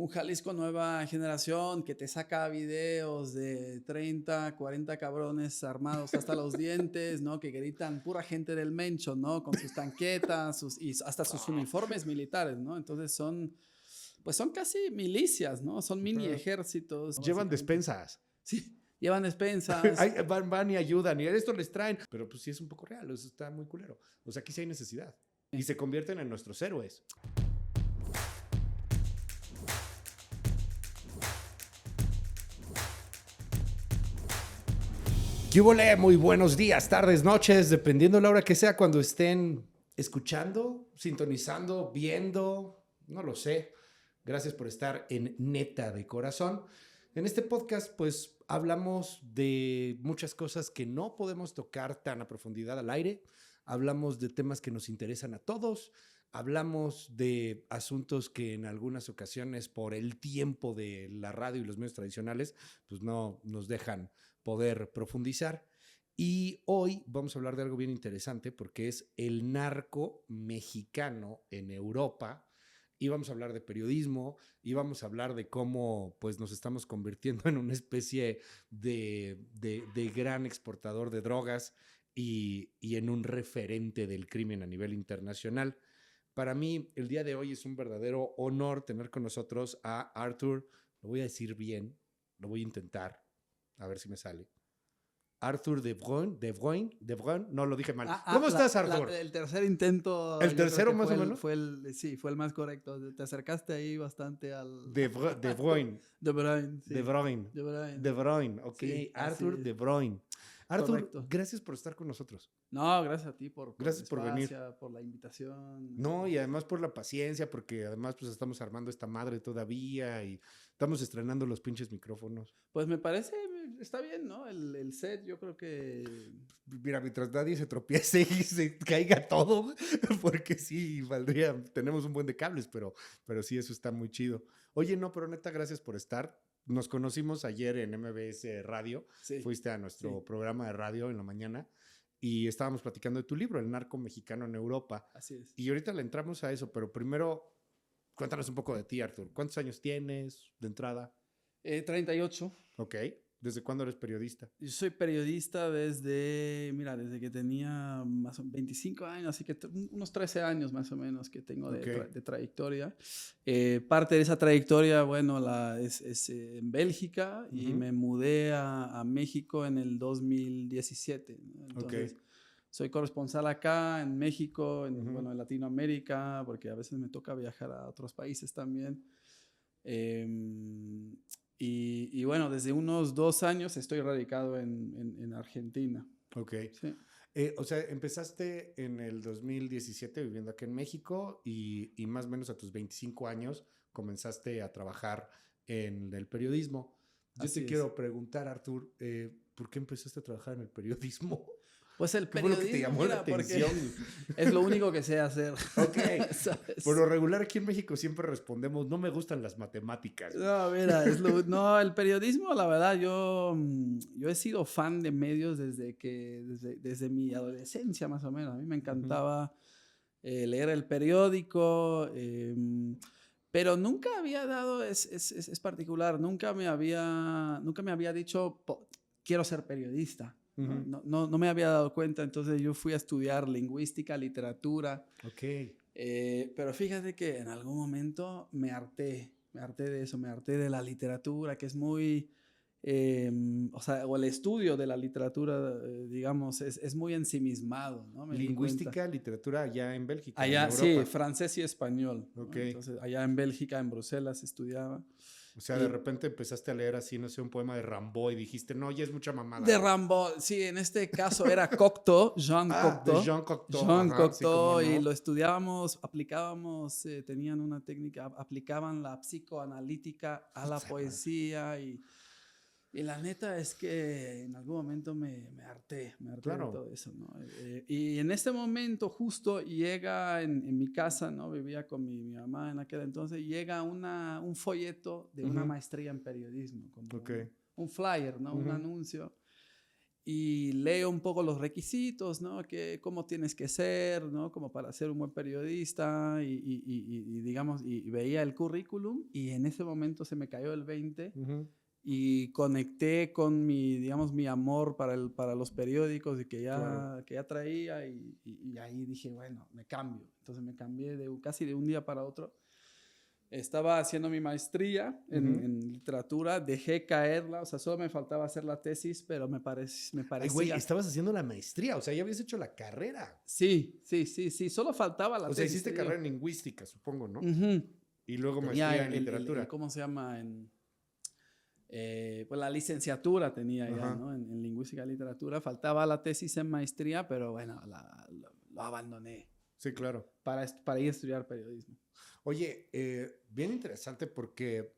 un Jalisco nueva generación que te saca videos de 30, 40 cabrones armados hasta los dientes, ¿no? Que gritan pura gente del Mencho, ¿no? Con sus tanquetas y hasta sus uniformes militares, ¿no? Entonces pues son casi milicias, ¿no? Son mini ejércitos. Llevan despensas. Sí, llevan despensas. Van y ayudan y esto les traen. Pero pues sí es un poco real, eso está muy culero. O sea, aquí sí hay necesidad. Y se convierten en nuestros héroes. ¿Qué hubo? Muy buenos días, tardes, noches, dependiendo de la hora que sea cuando estén escuchando, sintonizando, viendo, no lo sé. Gracias por estar en Neta de Corazón. En este podcast, pues, hablamos de muchas cosas que no podemos tocar tan a profundidad al aire. Hablamos de temas que nos interesan a todos. Hablamos de asuntos que en algunas ocasiones, por el tiempo de la radio y los medios tradicionales, pues no nos dejan poder profundizar. Y hoy vamos a hablar de algo bien interesante porque es el narco mexicano en Europa. Y vamos a hablar de periodismo y vamos a hablar de cómo pues, nos estamos convirtiendo en una especie de gran exportador de drogas y en un referente del crimen a nivel internacional. Para mí, el día de hoy es un verdadero honor tener con nosotros a Arthur. Lo voy a decir bien, lo voy a intentar, a ver si me sale. Arthur de Bruyn, no lo dije mal. ¿Cómo estás, Arthur? El tercer intento. ¿El tercero más o menos? Sí, fue el más correcto. Te acercaste ahí bastante al. De Bruyn. De Bruyn, sí. De Bruyn, ok. Sí, Arthur de Bruyn. Arthur, correcto. Gracias por estar con nosotros. No, gracias a ti por venir. Por la invitación. No, y además por la paciencia, porque además pues estamos armando esta madre todavía y estamos estrenando los pinches micrófonos. Pues me parece, está bien, ¿no? El set, yo creo que... Mira, mientras nadie se tropiece y se caiga todo, porque sí, valdría, tenemos un buen de cables, pero sí, eso está muy chido. Oye, no, pero neta, gracias por estar. Nos conocimos ayer en MBS Radio. Sí. Fuiste a nuestro programa de radio en la mañana y estábamos platicando de tu libro, El narco mexicano en Europa. Así es. Y ahorita le entramos a eso, pero primero, cuéntanos un poco de ti, Arthur. ¿Cuántos años tienes de entrada? 38. Ok. ¿Desde cuándo eres periodista? Yo soy periodista desde que tenía más o menos 25 años, así que unos 13 años más o menos que tengo de trayectoria. Parte de esa trayectoria, bueno, es en Bélgica y me mudé a México en el 2017. Entonces, soy corresponsal acá en México, en Latinoamérica, porque a veces me toca viajar a otros países también. Y bueno, desde unos 2 años estoy radicado en Argentina. Ok. Sí. O sea, empezaste en el 2017 viviendo aquí en México y más o menos a tus 25 años comenzaste a trabajar en el periodismo. Yo te quiero preguntar, Arthur, ¿por qué empezaste a trabajar en el periodismo? Pues el periodismo, ¿qué fue lo que te llamó la atención? Es lo único que sé hacer. Ok. Por lo regular aquí en México siempre respondemos, no me gustan las matemáticas. No, mira, el periodismo, la verdad, yo he sido fan de medios desde mi adolescencia más o menos. A mí me encantaba leer el periódico, pero nunca había dado, es particular, nunca me había dicho, quiero ser periodista. No me había dado cuenta, entonces yo fui a estudiar lingüística, literatura. Ok. Pero fíjate que en algún momento me harté de eso, me harté de la literatura, que es muy, o el estudio de la literatura, digamos, es muy ensimismado, ¿no? Lingüística, literatura allá en Bélgica. Allá, en sí, francés y español. Okay. ¿No? Entonces, allá en Bélgica, en Bruselas estudiaba. O sea, de repente empezaste a leer así, no sé, un poema de Rimbaud y dijiste, no, ya es mucha mamada. De Rimbaud, sí, en este caso era Cocteau, Jean Cocteau. De Jean Cocteau. Jean Cocteau, sí, y lo estudiábamos, aplicábamos, tenían una técnica, aplicaban la psicoanalítica a la poesía y la neta es que en algún momento me harté claro. de todo eso, ¿no? Y en este momento justo llega en mi casa, ¿no? Vivía con mi mamá en aquel entonces, llega un folleto de una maestría en periodismo, como un flyer, ¿no? Un anuncio. y leo un poco los requisitos, ¿no? Cómo tienes que ser, ¿no? Como para ser un buen periodista y digamos, y veía el currículum y en ese momento se me cayó el 20 y conecté con digamos, mi amor para los periódicos y Claro. que ya traía y ahí dije, bueno, me cambio. Entonces me cambié casi de un día para otro. Estaba haciendo mi maestría en literatura, dejé caerla, o sea, solo me faltaba hacer la tesis, pero me Ay, güey, parecía... estabas haciendo la maestría, o sea, ya habías hecho la carrera. Sí, solo faltaba la O sea, tesis, hiciste te digo. carrera en lingüística, supongo, ¿no? Ujú. Y luego Tenía maestría en literatura. ¿cómo se llama? Pues la licenciatura tenía ya, Ajá. ¿no? En lingüística y literatura. Faltaba la tesis en maestría, pero bueno, lo abandoné Sí, claro. para ir a estudiar periodismo. Oye, bien interesante porque,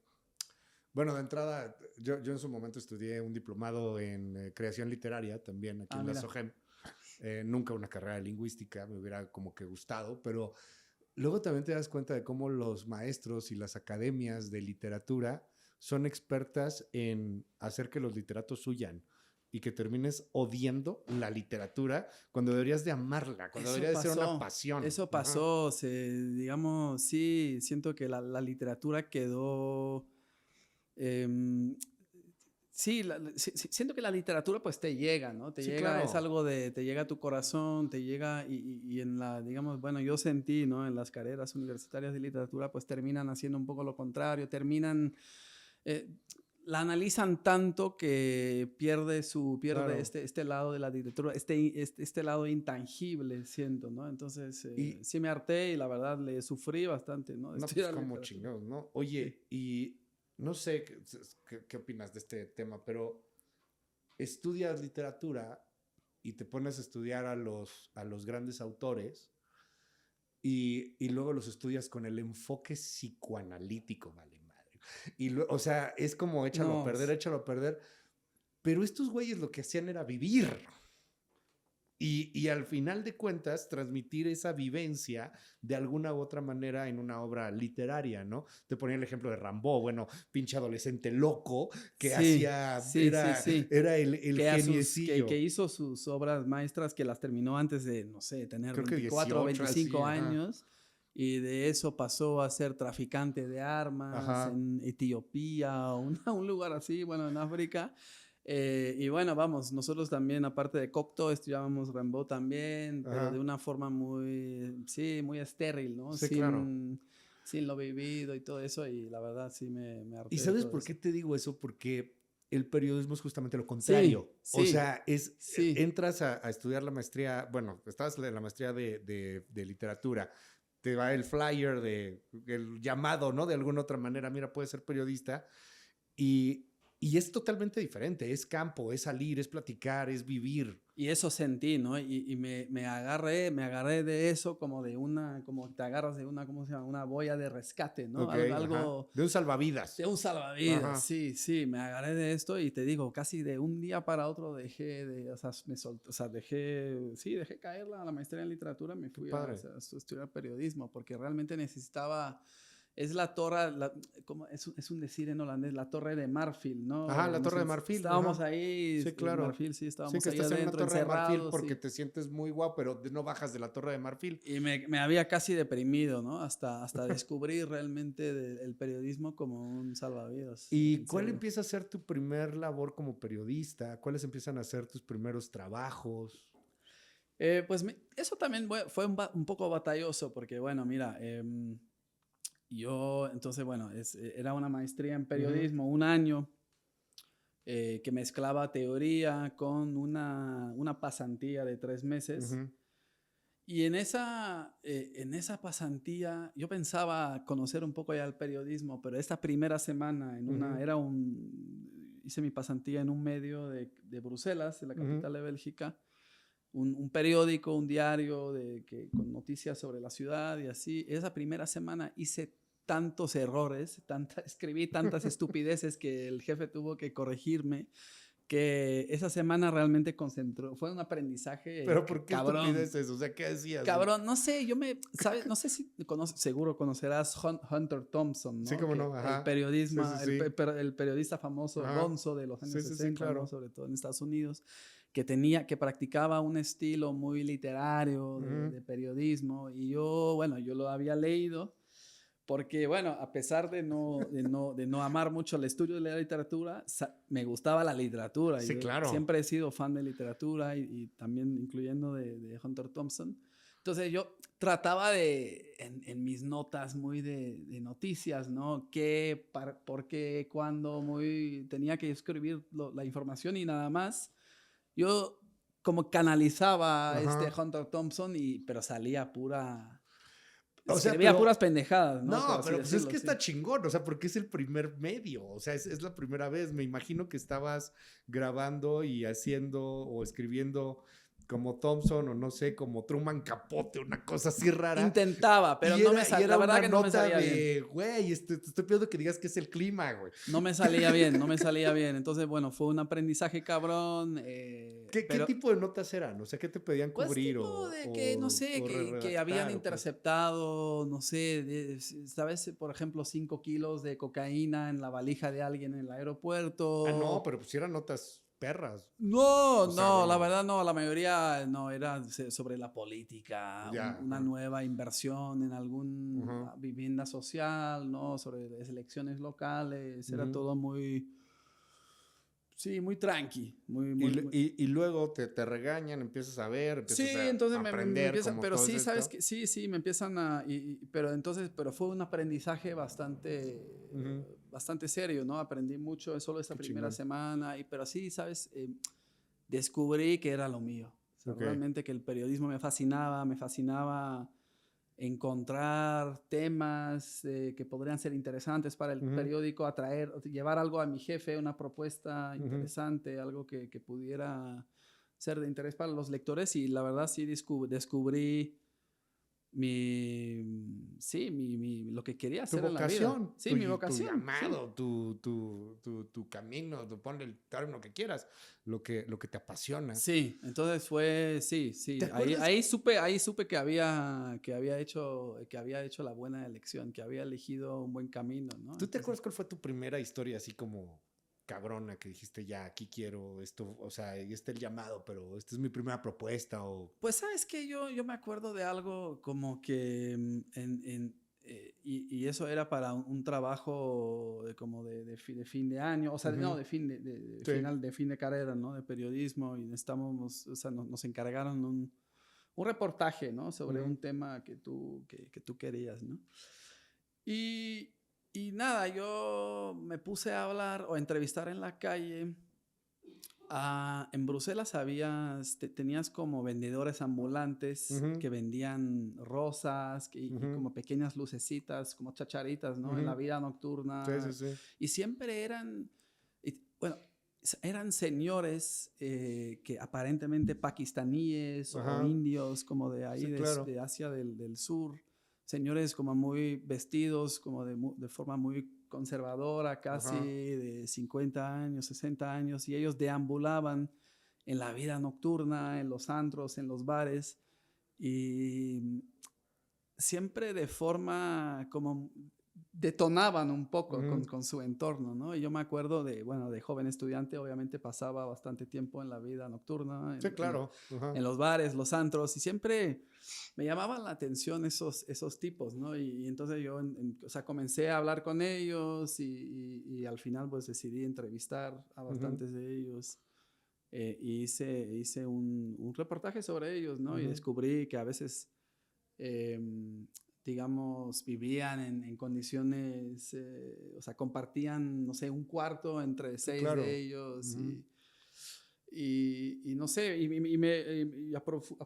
bueno, de entrada, yo en su momento estudié un diplomado en creación literaria también aquí en la Mira. SOGEM. Nunca una carrera de lingüística, me hubiera como que gustado, pero luego también te das cuenta de cómo los maestros y las academias de literatura son expertas en hacer que los literatos huyan y que termines odiando la literatura cuando deberías de amarla, cuando debería de ser una pasión. Eso Ajá. pasó, digamos, sí, siento que la literatura quedó... em, siento que la literatura pues te llega, ¿no? Te Sí, llega, es claro. algo te llega a tu corazón, te llega y en digamos, bueno, yo sentí, ¿no? En las carreras universitarias de literatura pues terminan haciendo un poco lo contrario, eh, la analizan tanto que pierde Claro. este lado de la literatura, este lado intangible, siento, ¿no? Entonces, Y sí me harté y la verdad le sufrí bastante, ¿no? De no, pues estudiar como literatura. chingados, ¿no? Sí. Oye, y no sé qué opinas de este tema, pero estudias literatura y te pones a estudiar a los grandes autores y luego los estudias con el enfoque psicoanalítico, vale madre. O sea, es como No, échalo a perder. Pero estos güeyes lo que hacían era vivir. Y al final de cuentas, transmitir esa vivencia de alguna u otra manera en una obra literaria, ¿no? Te ponía el ejemplo de Rimbaud, bueno, pinche adolescente loco que sí. era el Que geniecillo. hizo sus obras maestras que las terminó antes de, no sé, tener Creo que 24 o 18, así, 25 ajá. años. Y de eso pasó a ser traficante de armas Ajá, en Etiopía, un lugar así, bueno, en África. Y bueno, vamos, nosotros también, aparte de Cocteau, estudiábamos Rimbaud también, pero de ajá. una forma muy estéril, ¿no? Sí, claro. Sin lo vivido y todo eso. Y la verdad sí me ¿Y harté de sabes todo por eso. qué te digo eso? Porque el periodismo es justamente lo Sí, contrario. O sí, sea, sí. entras a estudiar la maestría, bueno, estás en la maestría de literatura, te va el flyer el llamado, ¿no? De alguna otra manera, mira, puedes ser periodista y es totalmente diferente, es campo, es salir, es platicar, es vivir. Y eso sentí, ¿no? Y me agarré de eso como te agarras de una, ¿cómo se llama? Una boya de rescate, ¿no? Ok, ajá. Algo De un salvavidas. de un salvavidas, Ajá. sí, me agarré de esto y te digo, casi de un día para otro o sea, o sea, dejé caer la maestría en literatura, me Qué fui padre. a estudiar periodismo porque realmente necesitaba, es la torre, como es un decir en holandés, la torre de marfil, Ajá, ¿no? la Torre de Marfil, Estábamos ajá. ahí, Sí, en claro. marfil, sí, Sí, estábamos que ahí estás en una adentro, Torre de Marfil encerrados, porque sí. te sientes muy guau, pero no bajas de la Torre de Marfil. Y me había casi deprimido, ¿no? Hasta descubrir realmente el periodismo como un salvavidas, ¿Y en cuál serio. empieza a ser tu primer labor como periodista? ¿Cuáles empiezan a ser tus primeros trabajos? Pues eso también fue un poco batalloso porque, bueno, mira, yo, entonces, bueno, era una maestría en Ujú, periodismo, un año, que mezclaba teoría con una pasantía de 3 meses. ujú, Y en esa pasantía yo pensaba conocer un poco ya el periodismo, pero esta primera semana ujú, hice mi pasantía en un medio de Bruselas, de la ujú. capital de Bélgica, un periódico, un diario con noticias sobre la ciudad y así. Esa primera semana hice tantos errores, escribí tantas estupideces que el jefe tuvo que corregirme, que esa semana realmente fue un aprendizaje Pero ¿por qué cabrón. estupideces? O sea, ¿qué decías? Cabrón, no sé, ¿sabes? No sé si seguro conocerás Hunter Thompson, Sí, ¿no? cómo no, Que ajá. Sí, sí, sí. el periodista famoso Ajá. Gonzo de los años Sí, sí, sí, 60, ¿no? claro. Sobre todo en Estados Unidos, que practicaba un estilo muy literario de periodismo. Y yo, bueno, yo lo había leído porque, bueno, a pesar de no amar mucho el estudio de la literatura, me gustaba la literatura. Sí, Yo claro. siempre he sido fan de literatura y también incluyendo de Hunter Thompson. Entonces yo trataba en mis notas muy de noticias, ¿no? Por qué, cuándo, tenía que escribir la información y nada más. Yo como canalizaba Ajá. Hunter Thompson, pero salía O sea, escribía puras pendejadas, ¿no? Por no, así pero pues es decirlo, que está sí. chingón, o sea, porque es el primer medio, o sea, es la primera vez. Me imagino que estabas grabando y haciendo o escribiendo como Thompson o no sé, como Truman Capote, una cosa así rara. Intentaba, pero Y era la verdad una que no me nota salía bien. de, güey, te estoy pidiendo que digas que es el clima, güey. No me salía bien, no me salía bien. Entonces, bueno, fue un aprendizaje cabrón, ¿Qué pero tipo de notas eran? O sea, ¿qué te pedían pues cubrir tipo de que, no sé, o que habían redactar o qué? interceptado, no sé, ¿sabes? Por ejemplo, 5 kilos de cocaína en la valija de alguien en el Ah, no, aeropuerto. pero pues sí eran notas perras. No, O sea, no, la bueno, verdad no, la mayoría no, era sobre la política, ya. una Ajá. nueva inversión en Ajá. alguna vivienda social, ¿no? Sobre las elecciones locales, era Ujú. todo muy, sí, muy tranqui, Y luego te regañan, empiezas a ver, empiezas Sí, a entonces me aprender empiezan, como pero todo es sí, sabes esto. que sí, sí, me empiezan pero entonces, pero fue un aprendizaje Ujú. bastante serio, ¿no? Aprendí mucho solo esa Qué primera chingón. semana, pero sí, sabes, descubrí que era lo mío. O sea, Ok. realmente que el periodismo me fascinaba encontrar temas que podrían ser interesantes para el Ujú, periódico, llevar algo a mi jefe, una propuesta ujú. interesante, algo que pudiera ser de interés para los lectores y la verdad sí descubrí lo que quería Tu hacer en la vida. vocación, Sí, mi tu vocación, sí. llamado, tu camino, ponle el término que quieras, lo que te apasiona. Sí, entonces fue, sí, ¿Te sí. acuerdas? Ahí supe que había hecho la buena elección, que había elegido un buen camino, ¿no? ¿Tú te Entonces, acuerdas cuál fue tu primera historia así como cabrona que dijiste ya, aquí quiero esto, o sea, y este el llamado, pero esta es mi primera propuesta o... pues sabes que yo me acuerdo de algo como que y eso era para un trabajo de fin de año, o sea, no, Ujú. de Sí. final, de fin de carrera, ¿no? De periodismo y o sea, nos encargaron un reportaje, ¿no? Sobre Ujú. un tema que tú querías, ¿no? Y, y nada, yo me puse a hablar o a entrevistar en la calle. En Bruselas tenías como vendedores ambulantes Ujú. que vendían rosas y Ujú. como pequeñas lucecitas, como chacharitas, ¿no? En la Ujú. vida Sí, sí, nocturna. sí. Y siempre bueno, eran señores que aparentemente pakistaníes o Ajá. indios, como de ahí, Sí, claro. de Asia del Sur. Señores como muy vestidos, como de forma muy conservadora, casi Ajá. de 50 años, 60 años, y ellos deambulaban en la vida nocturna, en los antros, en los bares, y siempre de forma como detonaban un poco Ujú. con su entorno, ¿no? Y yo me acuerdo bueno, de joven estudiante, obviamente pasaba bastante tiempo en la vida nocturna, Sí, claro. Ajá. en los bares, los antros, y siempre me llamaban la atención esos tipos, ¿no? Y entonces yo, o sea, comencé a hablar con ellos y al final pues decidí entrevistar a Ujú. bastantes de ellos. Y hice un reportaje sobre ellos, ¿no? Y Ujú. descubrí que a veces digamos, vivían en condiciones, o sea, compartían, no sé, un cuarto entre Sí, 6 de claro. ellos Ujú. y no sé,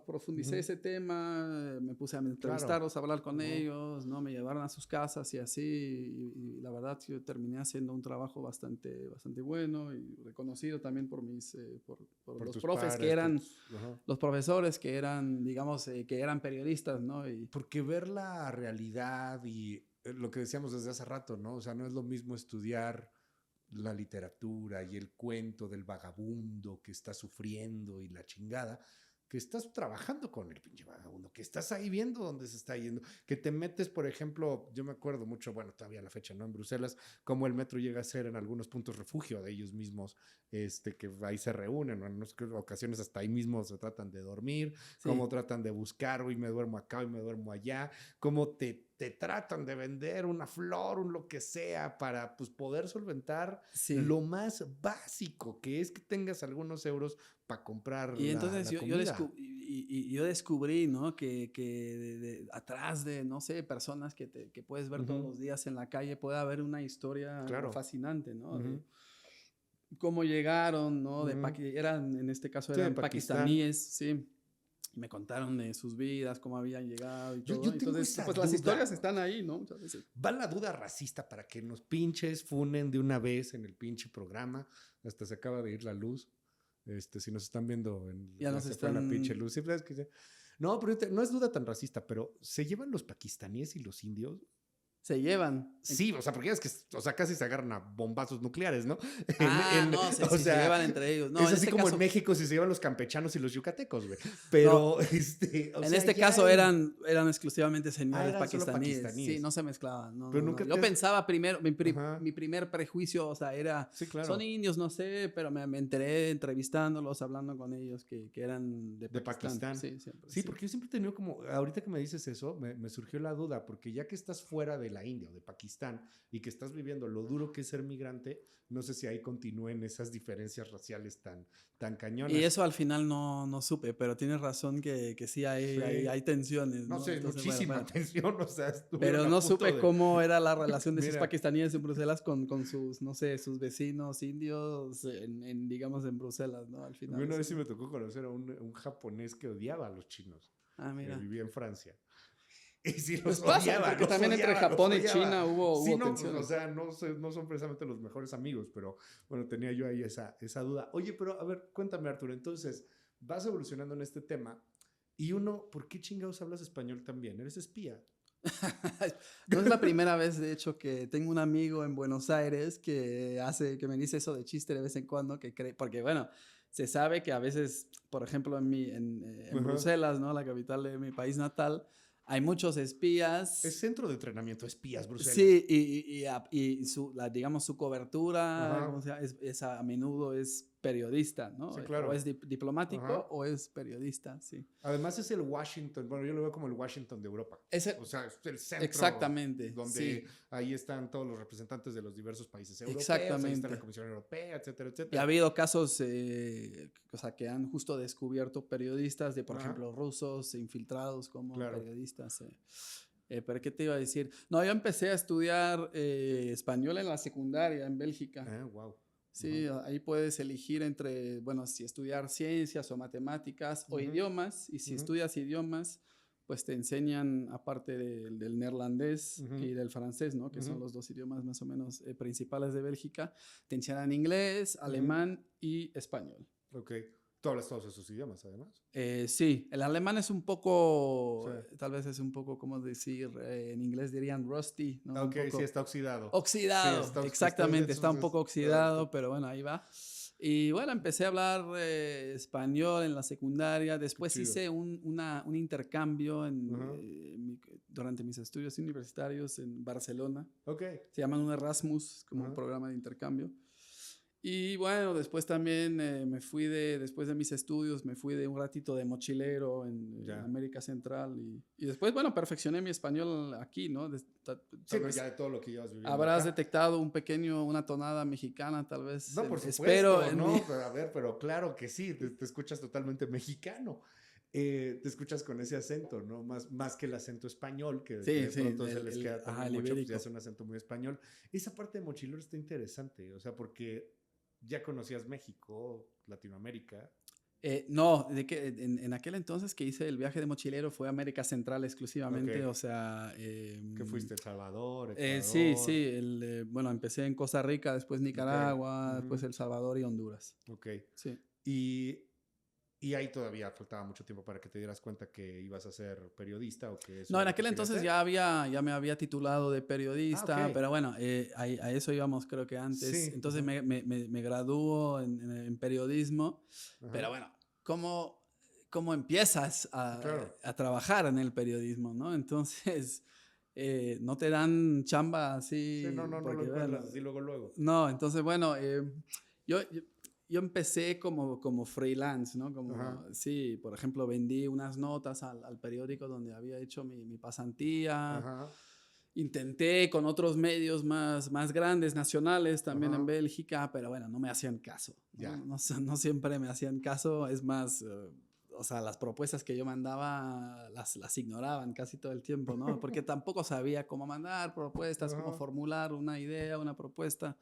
profundicé Ujú. ese tema, me puse a Claro. entrevistarlos, a hablar con Ujú. ellos, ¿no? Me llevaron a sus casas y así, y la verdad yo terminé haciendo un trabajo bastante bueno y reconocido también por Por los tus profes pares, por tus... Ajá. los profesores que eran, digamos, que eran periodistas, ¿no? Porque ver la realidad y lo que decíamos desde hace rato, ¿no? O sea, no es lo mismo estudiar la literatura y el cuento del vagabundo que está sufriendo y la chingada, que estás trabajando con el pinche vagabundo, que estás ahí viendo dónde se está yendo, que te metes, por ejemplo, yo me acuerdo mucho, bueno, todavía a la fecha, ¿no? En Bruselas, cómo el metro llega a ser en algunos puntos refugio de ellos mismos, que ahí se reúnen, o en unas ocasiones hasta ahí mismo se tratan de dormir, Sí. cómo tratan de buscar, hoy me duermo acá, hoy me duermo allá, cómo te tratan de vender una flor, un lo que sea, para pues poder solventar Sí. lo más básico, que es que tengas algunos euros para comprar Y entonces la yo comida. yo descubrí, ¿no? Que atrás de, no sé, personas que puedes ver todos los días en la calle, puede haber una historia Claro. fascinante, ¿no? Ujú. De cómo llegaron, ¿no? Ujú. En este caso Sí, de eran Pakistán. pakistaníes, sí. Y me contaron de sus vidas, cómo habían llegado y todo. Yo tengo Entonces, esa pues las duda. historias están ahí, ¿no? Muchas veces. Va la duda racista para que nos pinches funen de una vez en el pinche programa. Hasta se acaba de ir la luz. Si nos están viendo, Ya nos se fue la están... pinche luz. Sí, pues, no, pero no es duda tan racista, pero ¿se llevan los pakistaníes y los indios? Se llevan. Sí, o sea, porque es que, o sea, casi se agarran a bombazos nucleares, ¿no? No, o se sea, llevan entre ellos. No, es en así este como caso, en México si se llevan los campechanos y los yucatecos, güey. Pero, no, o en sea, este ya caso eran exclusivamente señores eran solo pakistaníes. pakistaníes. Sí, no se mezclaban. No, Pero no, nunca no. Yo pensaba primero, Ajá. mi primer prejuicio, o sea, era, Sí, claro. son indios, no sé, pero me enteré entrevistándolos, hablando con ellos, que eran de Pakistán. Sí, siempre, Sí, porque yo siempre he tenido como, ahorita que me dices eso, me surgió la duda, porque ya que estás fuera de la India o de Pakistán y que estás viviendo lo duro que es ser migrante, no sé si ahí continúen esas diferencias raciales tan cañonas. Y eso al final no supe, pero tienes razón que sí hay tensiones, No ¿no? sé, Entonces, muchísima tensión, o sea, pero no supe cómo era la relación de esos Mira. pakistaníes en Bruselas con sus, no sé, sus vecinos indios, digamos, en Bruselas, ¿no? Al final. Una vez sí me tocó conocer a un japonés que odiaba a los chinos. Ah, mira. Vivía en Francia. Y sí, Pues pasa, porque también entre Japón y China hubo sí, no, pues, tensiones. o sea, no son precisamente los mejores amigos, pero bueno, tenía yo ahí esa duda. Oye, pero a ver, cuéntame, Arturo, entonces, vas evolucionando en este tema y uno, ¿por qué chingados hablas español también? ¿Eres espía? No es la primera vez, de hecho, que tengo un amigo en Buenos Aires que me dice eso de chiste de vez en cuando, que cree, porque bueno, se sabe que a veces, por ejemplo, en Bruselas, ¿no? La capital de mi país natal, hay muchos espías. Es centro de entrenamiento de espías, Bruselas. Sí, y digamos, su cobertura, Ajá. ¿cómo se llama? A menudo es periodista, ¿no? Sí, claro. O es diplomático. Ajá. O es periodista, sí. Además es el Washington, bueno, yo lo veo como el Washington de Europa. O sea, es el centro. Exactamente. Donde sí. ahí están todos los representantes de los diversos países europeos. Exactamente. Ahí está la Comisión Europea, etcétera, etcétera. Y ha habido casos, o sea, que han justo descubierto periodistas de, por ejemplo, rusos infiltrados como periodistas. ¿Pero qué te iba a decir? No, yo empecé a estudiar español en la secundaria en Bélgica. Wow. Sí, ahí puedes elegir entre, bueno, si estudiar ciencias o matemáticas o idiomas. Y si estudias idiomas, pues te enseñan, aparte del neerlandés y del francés, ¿no? Que son los dos idiomas más o menos principales de Bélgica, te enseñan inglés, alemán y español. Ok. ¿Tú hablas todos esos idiomas, además? Sí, el alemán es un poco, tal vez es un poco, ¿cómo decir? En inglés dirían rusty, ¿no? Ok, sí, está oxidado. Oxidado, sí, exactamente, está un poco oxidado, pero bueno, ahí va. Y bueno, empecé a hablar español en la secundaria, después hice un intercambio durante mis estudios universitarios en Barcelona. Okay. Se llaman un Erasmus, como un programa de intercambio. Y bueno, después también después de mis estudios, me fui de un ratito de mochilero en América Central y después, bueno, perfeccioné mi español aquí, ¿no? Sí, pero ya de todo lo que llevas viviendo habrás acá. Detectado una tonada mexicana, tal vez. No, por supuesto, espero ¿no? Pero, a ver, pero claro que sí, te escuchas totalmente mexicano. Te escuchas con ese acento, ¿no? Más que el acento español, que de pronto se les queda también mucho, pues ya es un acento muy español. Esa parte de mochilero está interesante, o sea, porque ya conocías México, Latinoamérica. No, en aquel entonces que hice el viaje de mochilero fue América Central exclusivamente, o sea... ¿Qué fuiste? ¿El Salvador? Sí, bueno, empecé en Costa Rica, después Nicaragua, después El Salvador y Honduras. Ok. Sí. Y ahí todavía faltaba mucho tiempo para que te dieras cuenta que ibas a ser periodista o que eso. No, en aquel entonces ya me había titulado de periodista, pero bueno, a eso íbamos creo que antes. Sí, entonces me graduó en periodismo, pero bueno, cómo empiezas Claro. a trabajar en el periodismo, ¿no? Entonces, no te dan chamba Sí, así, no lo porque bueno, encuentras así luego, luego. no, entonces, bueno, yo, yo, yo empecé como freelance, ¿no? Ajá, Sí, por ejemplo, vendí unas notas al periódico donde había hecho mi pasantía. ajá, Intenté con otros medios más grandes, nacionales, también en ajá, Bélgica, pero bueno, no me hacían caso, ¿no? ya. No siempre me hacían caso, es más, o sea, las propuestas que yo mandaba las ignoraban casi todo el tiempo, ¿no? Porque tampoco sabía cómo mandar propuestas, cómo Ajá, formular una idea, una propuesta.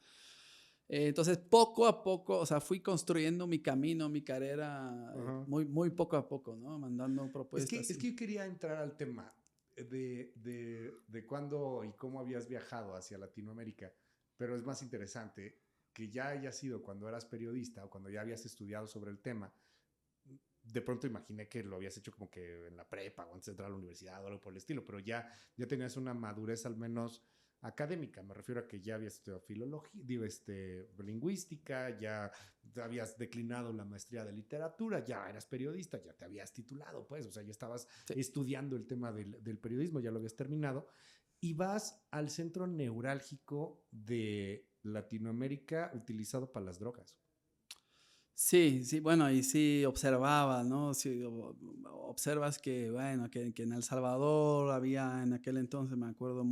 Entonces, poco a poco, o sea, fui construyendo mi camino, mi carrera, ajá. muy poco a poco, ¿no? Mandando propuestas. Es que yo quería entrar al tema de cuándo y cómo habías viajado hacia Latinoamérica, pero es más interesante que ya haya sido cuando eras periodista o cuando ya habías estudiado sobre el tema. De pronto imaginé que lo habías hecho como que en la prepa o antes de entrar a la universidad o algo por el estilo, pero ya tenías una madurez al menos académica. Me refiero a que ya habías estudiado filología, digo, lingüística, ya habías declinado la maestría de literatura, ya eras periodista, ya te habías titulado, pues, o sea, ya estabas Sí. estudiando el tema del periodismo, ya lo habías terminado, y vas al centro neurálgico de Latinoamérica utilizado para las drogas. Sí, sí, bueno, y sí observaba, ¿no? Sí, observas que, bueno, que en El Salvador había en aquel entonces, me acuerdo,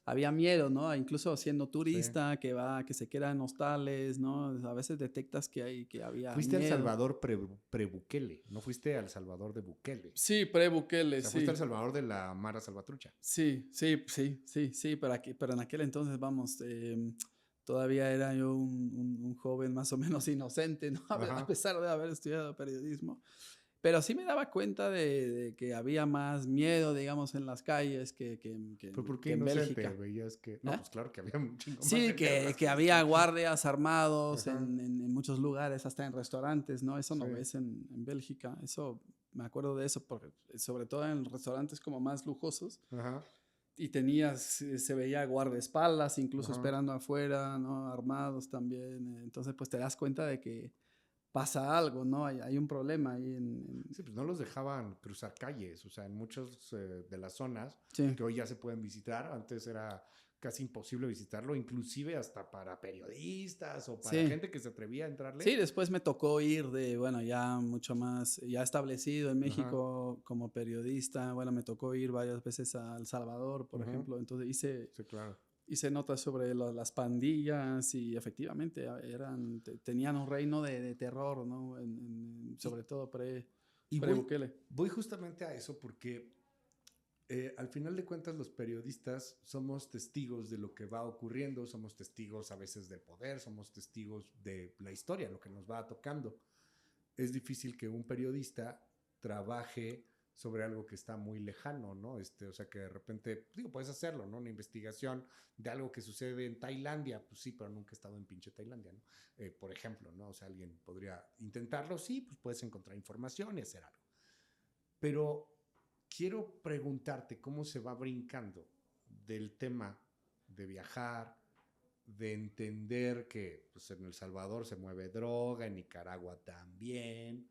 había miedo, ¿no? Incluso siendo Sí. turista, que se queda en hostales, ¿no? A veces detectas que había Fuiste a El miedo. Salvador pre-Bukele, no fuiste al Salvador de Bukele. Sí, O pre-Bukele, sea, fuiste al sí. Salvador de la Mara Salvatrucha. Sí, pero en aquel entonces, vamos, todavía era yo un joven más o menos inocente, ¿no? A Ajá. pesar de haber estudiado periodismo. Pero sí me daba cuenta de que había más miedo, digamos, en las calles ¿Pero por qué que en inocente? Bélgica. Veías que... No, ¿Eh? pues claro que había un chingo más Sí, de guerras que que había esto. guardias armados Ajá. en muchos lugares, hasta en restaurantes, ¿no? Eso Sí. no ves en Bélgica. Eso, me acuerdo de eso, porque sobre todo en restaurantes como más lujosos. Ajá. Y se veía guardaespaldas, incluso Ajá. esperando afuera, ¿no? Armados también. Entonces, pues te das cuenta de que pasa algo, ¿no? Hay un problema ahí Sí, pues no los dejaban cruzar calles. O sea, en muchas de las zonas Sí. que hoy ya se pueden visitar, antes era casi imposible visitarlo, inclusive hasta para periodistas o para Sí. gente que se atrevía a Sí, entrarle. después me tocó ir bueno, ya mucho más, ya establecido en Ajá. México como periodista. Bueno, me tocó ir varias veces a El Salvador, por Ajá. ejemplo. Entonces Sí, claro. hice notas sobre las pandillas y efectivamente tenían un reino de terror, ¿no? Y, Sobre todo y pre-Bukele. voy justamente a eso porque al final de cuentas los periodistas somos testigos de lo que va ocurriendo, somos testigos a veces del poder, somos testigos de la historia, lo que nos va tocando. Es difícil que un periodista trabaje sobre algo que está muy lejano, ¿no? O sea, que de repente, digo, puedes hacerlo, ¿no? Una investigación de algo que sucede en Tailandia, pues sí, pero nunca he estado en pinche Tailandia, ¿no? Por ejemplo, ¿no? O sea, alguien podría intentarlo, sí, pues puedes encontrar información y hacer algo. Pero quiero preguntarte cómo se va brincando del tema de viajar, de entender que pues, en El Salvador se mueve droga, en Nicaragua también,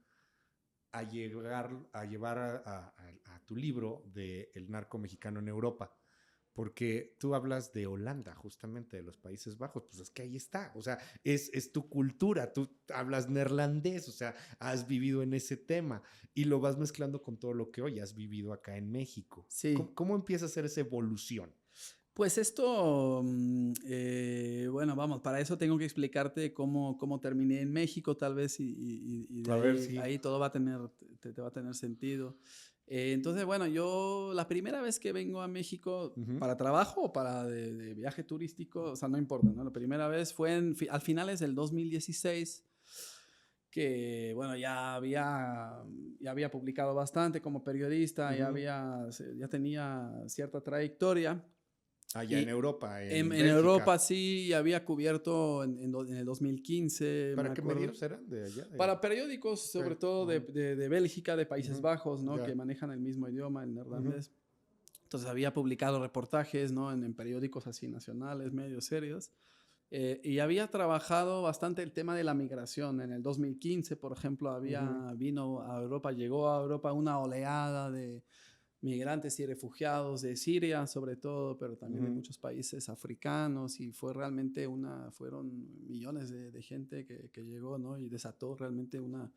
a llevar a tu libro de El narco mexicano en Europa. Porque tú hablas de Holanda, justamente de los Países Bajos, pues es que ahí está, o sea, es tu cultura, tú hablas neerlandés, o sea, has vivido en ese tema y lo vas mezclando con todo lo que hoy has vivido acá en México. Sí. ¿Cómo empieza a hacer esa evolución? Pues esto, bueno, vamos, para eso tengo que explicarte cómo terminé en México, tal vez, y de A ver si... ahí todo va a te va a tener sentido. Entonces, bueno, yo la primera vez que vengo a México Ujú. para trabajo o para de viaje turístico, o sea, no importa, ¿no? La primera vez fue al finales del 2016 que, bueno, ya había publicado bastante como periodista, Ujú. ya tenía cierta trayectoria. Allá en Y Europa, en en Europa Bélgica. sí había cubierto en el 2015, me ¿Para qué acuerdo. medios eran de allá? Para periódicos, Ok. sobre todo Ujú. de Bélgica, de Países Ujú. Bajos, ¿no? Que Ya. manejan el mismo idioma, el Ujú. neerlandés. Entonces había publicado reportajes, ¿no? En periódicos así nacionales, medios serios. Y había trabajado bastante el tema de la migración. En el 2015, por ejemplo, llegó a Europa una oleada de migrantes y refugiados de Siria, sobre todo, pero también de muchos países africanos, y fueron millones de gente que llegó, ¿no? Y desató realmente una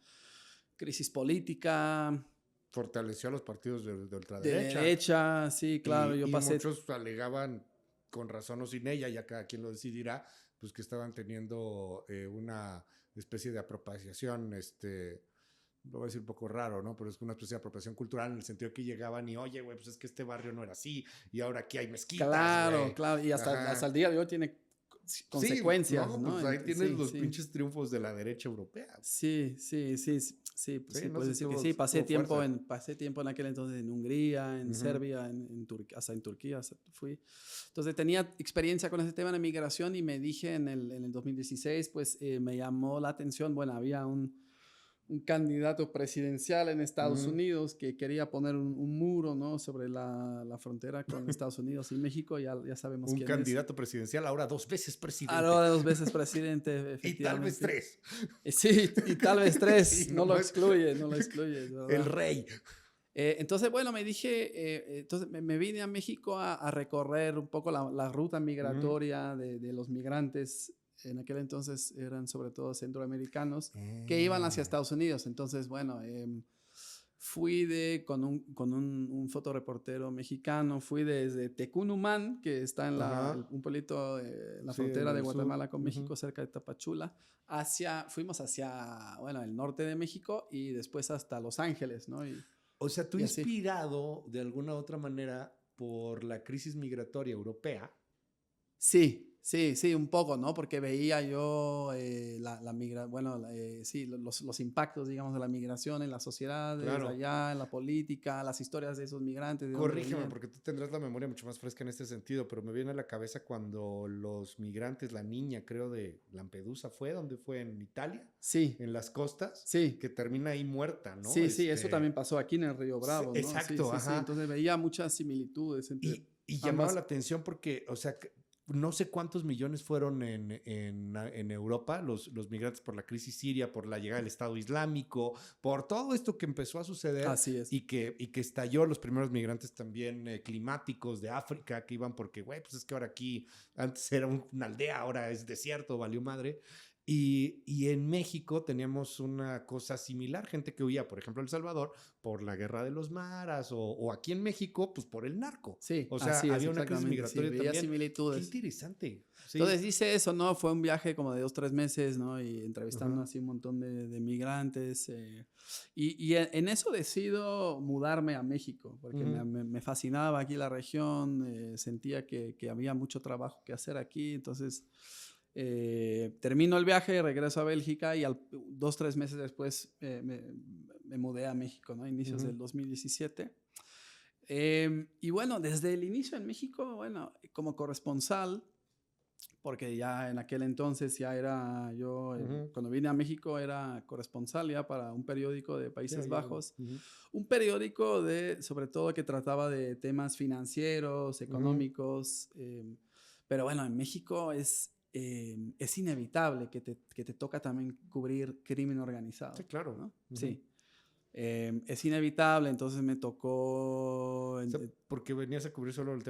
crisis política. Fortaleció a los partidos de De ultraderecha. derecha, sí, claro. Y muchos alegaban, con razón o sin ella, ya cada quien lo decidirá, pues que estaban teniendo una especie de apropiación, lo voy a decir un poco raro, ¿no? Pero es una especie de apropiación cultural en el sentido que llegaban y, oye, güey, pues es que este barrio no era así y ahora aquí hay mezquitas, Claro, güey. claro. Y hasta el día de hoy tiene consecuencias, sí, ¿no? pues ahí tienes los Sí. pinches triunfos de la derecha europea. Sí, pues sí, No puedes sé, decir que sí. Pasé tiempo fuerza. en aquel entonces en Hungría, en Serbia, hasta en Turquía fui. Entonces tenía experiencia con ese tema de migración y me dije en el 2016, pues me llamó la atención, bueno, había un candidato presidencial en Estados Unidos que quería poner un muro, ¿no? Sobre la frontera con Estados Unidos y México, ya sabemos quién es. Un candidato presidencial, ahora 2 veces presidente. Ahora 2 veces presidente, efectivamente. Y tal vez 3. Sí, y tal vez 3, no lo excluye, ¿verdad? El rey. Entonces, bueno, entonces me vine a México a recorrer un poco la ruta migratoria de los migrantes. En aquel entonces eran sobre todo centroamericanos que iban hacia Estados Unidos. Entonces, bueno, fui con un fotoreportero mexicano, fui desde Tecunumán, que está en un pueblito en la frontera de Guatemala con México, cerca de Tapachula, fuimos hacia, bueno, el norte de México y después hasta Los Ángeles, ¿no? O sea, tú inspirado de alguna u otra manera por la crisis migratoria europea. Sí, un poco, ¿no? Porque veía yo los impactos, digamos, de la migración en las sociedades, allá, en la política, las historias de esos migrantes. Corrígeme, porque tú tendrás la memoria mucho más fresca en este sentido, pero me viene a la cabeza cuando los migrantes, la niña, creo, de Lampedusa, ¿dónde fue? ¿En Italia? Sí. En las costas. Sí. Que termina ahí muerta, ¿no? Sí, eso también pasó aquí en el Río Bravo, ¿no? Exacto, sí. Entonces veía muchas similitudes entre y llamaba la atención porque, o sea, no sé cuántos millones fueron en Europa, los migrantes por la crisis siria, por la llegada del Estado Islámico, por todo esto que empezó a suceder. Así es. Y que estalló los primeros migrantes también climáticos de África que iban porque, güey, pues es que ahora aquí, antes era una aldea, ahora es desierto, valió madre. Y en México teníamos una cosa similar, gente que huía, por ejemplo, El Salvador, por la guerra de los maras, o aquí en México, pues por el narco. Sí, o sea, había una crisis migratoria también. Similitudes. Qué interesante. Sí. Entonces hice eso, ¿no? Fue un viaje como de 2-3 meses, ¿no? Y entrevistando así un montón de migrantes. Y en eso decido mudarme a México, porque me fascinaba aquí la región, sentía que había mucho trabajo que hacer aquí, entonces... termino el viaje, regreso a Bélgica y 2-3 meses después me mudé a México, ¿no? Inicios del 2017. Y bueno, desde el inicio en México, bueno, como corresponsal, porque ya en aquel entonces ya era yo, cuando vine a México era corresponsal ya para un periódico de Países Bajos, un periódico sobre todo que trataba de temas financieros, económicos, pero bueno, en México es inevitable que te toca también cubrir crimen organizado. Sí, claro. ¿no? Sí. Es inevitable, entonces me tocó... O sea, ¿porque venías a cubrir solo el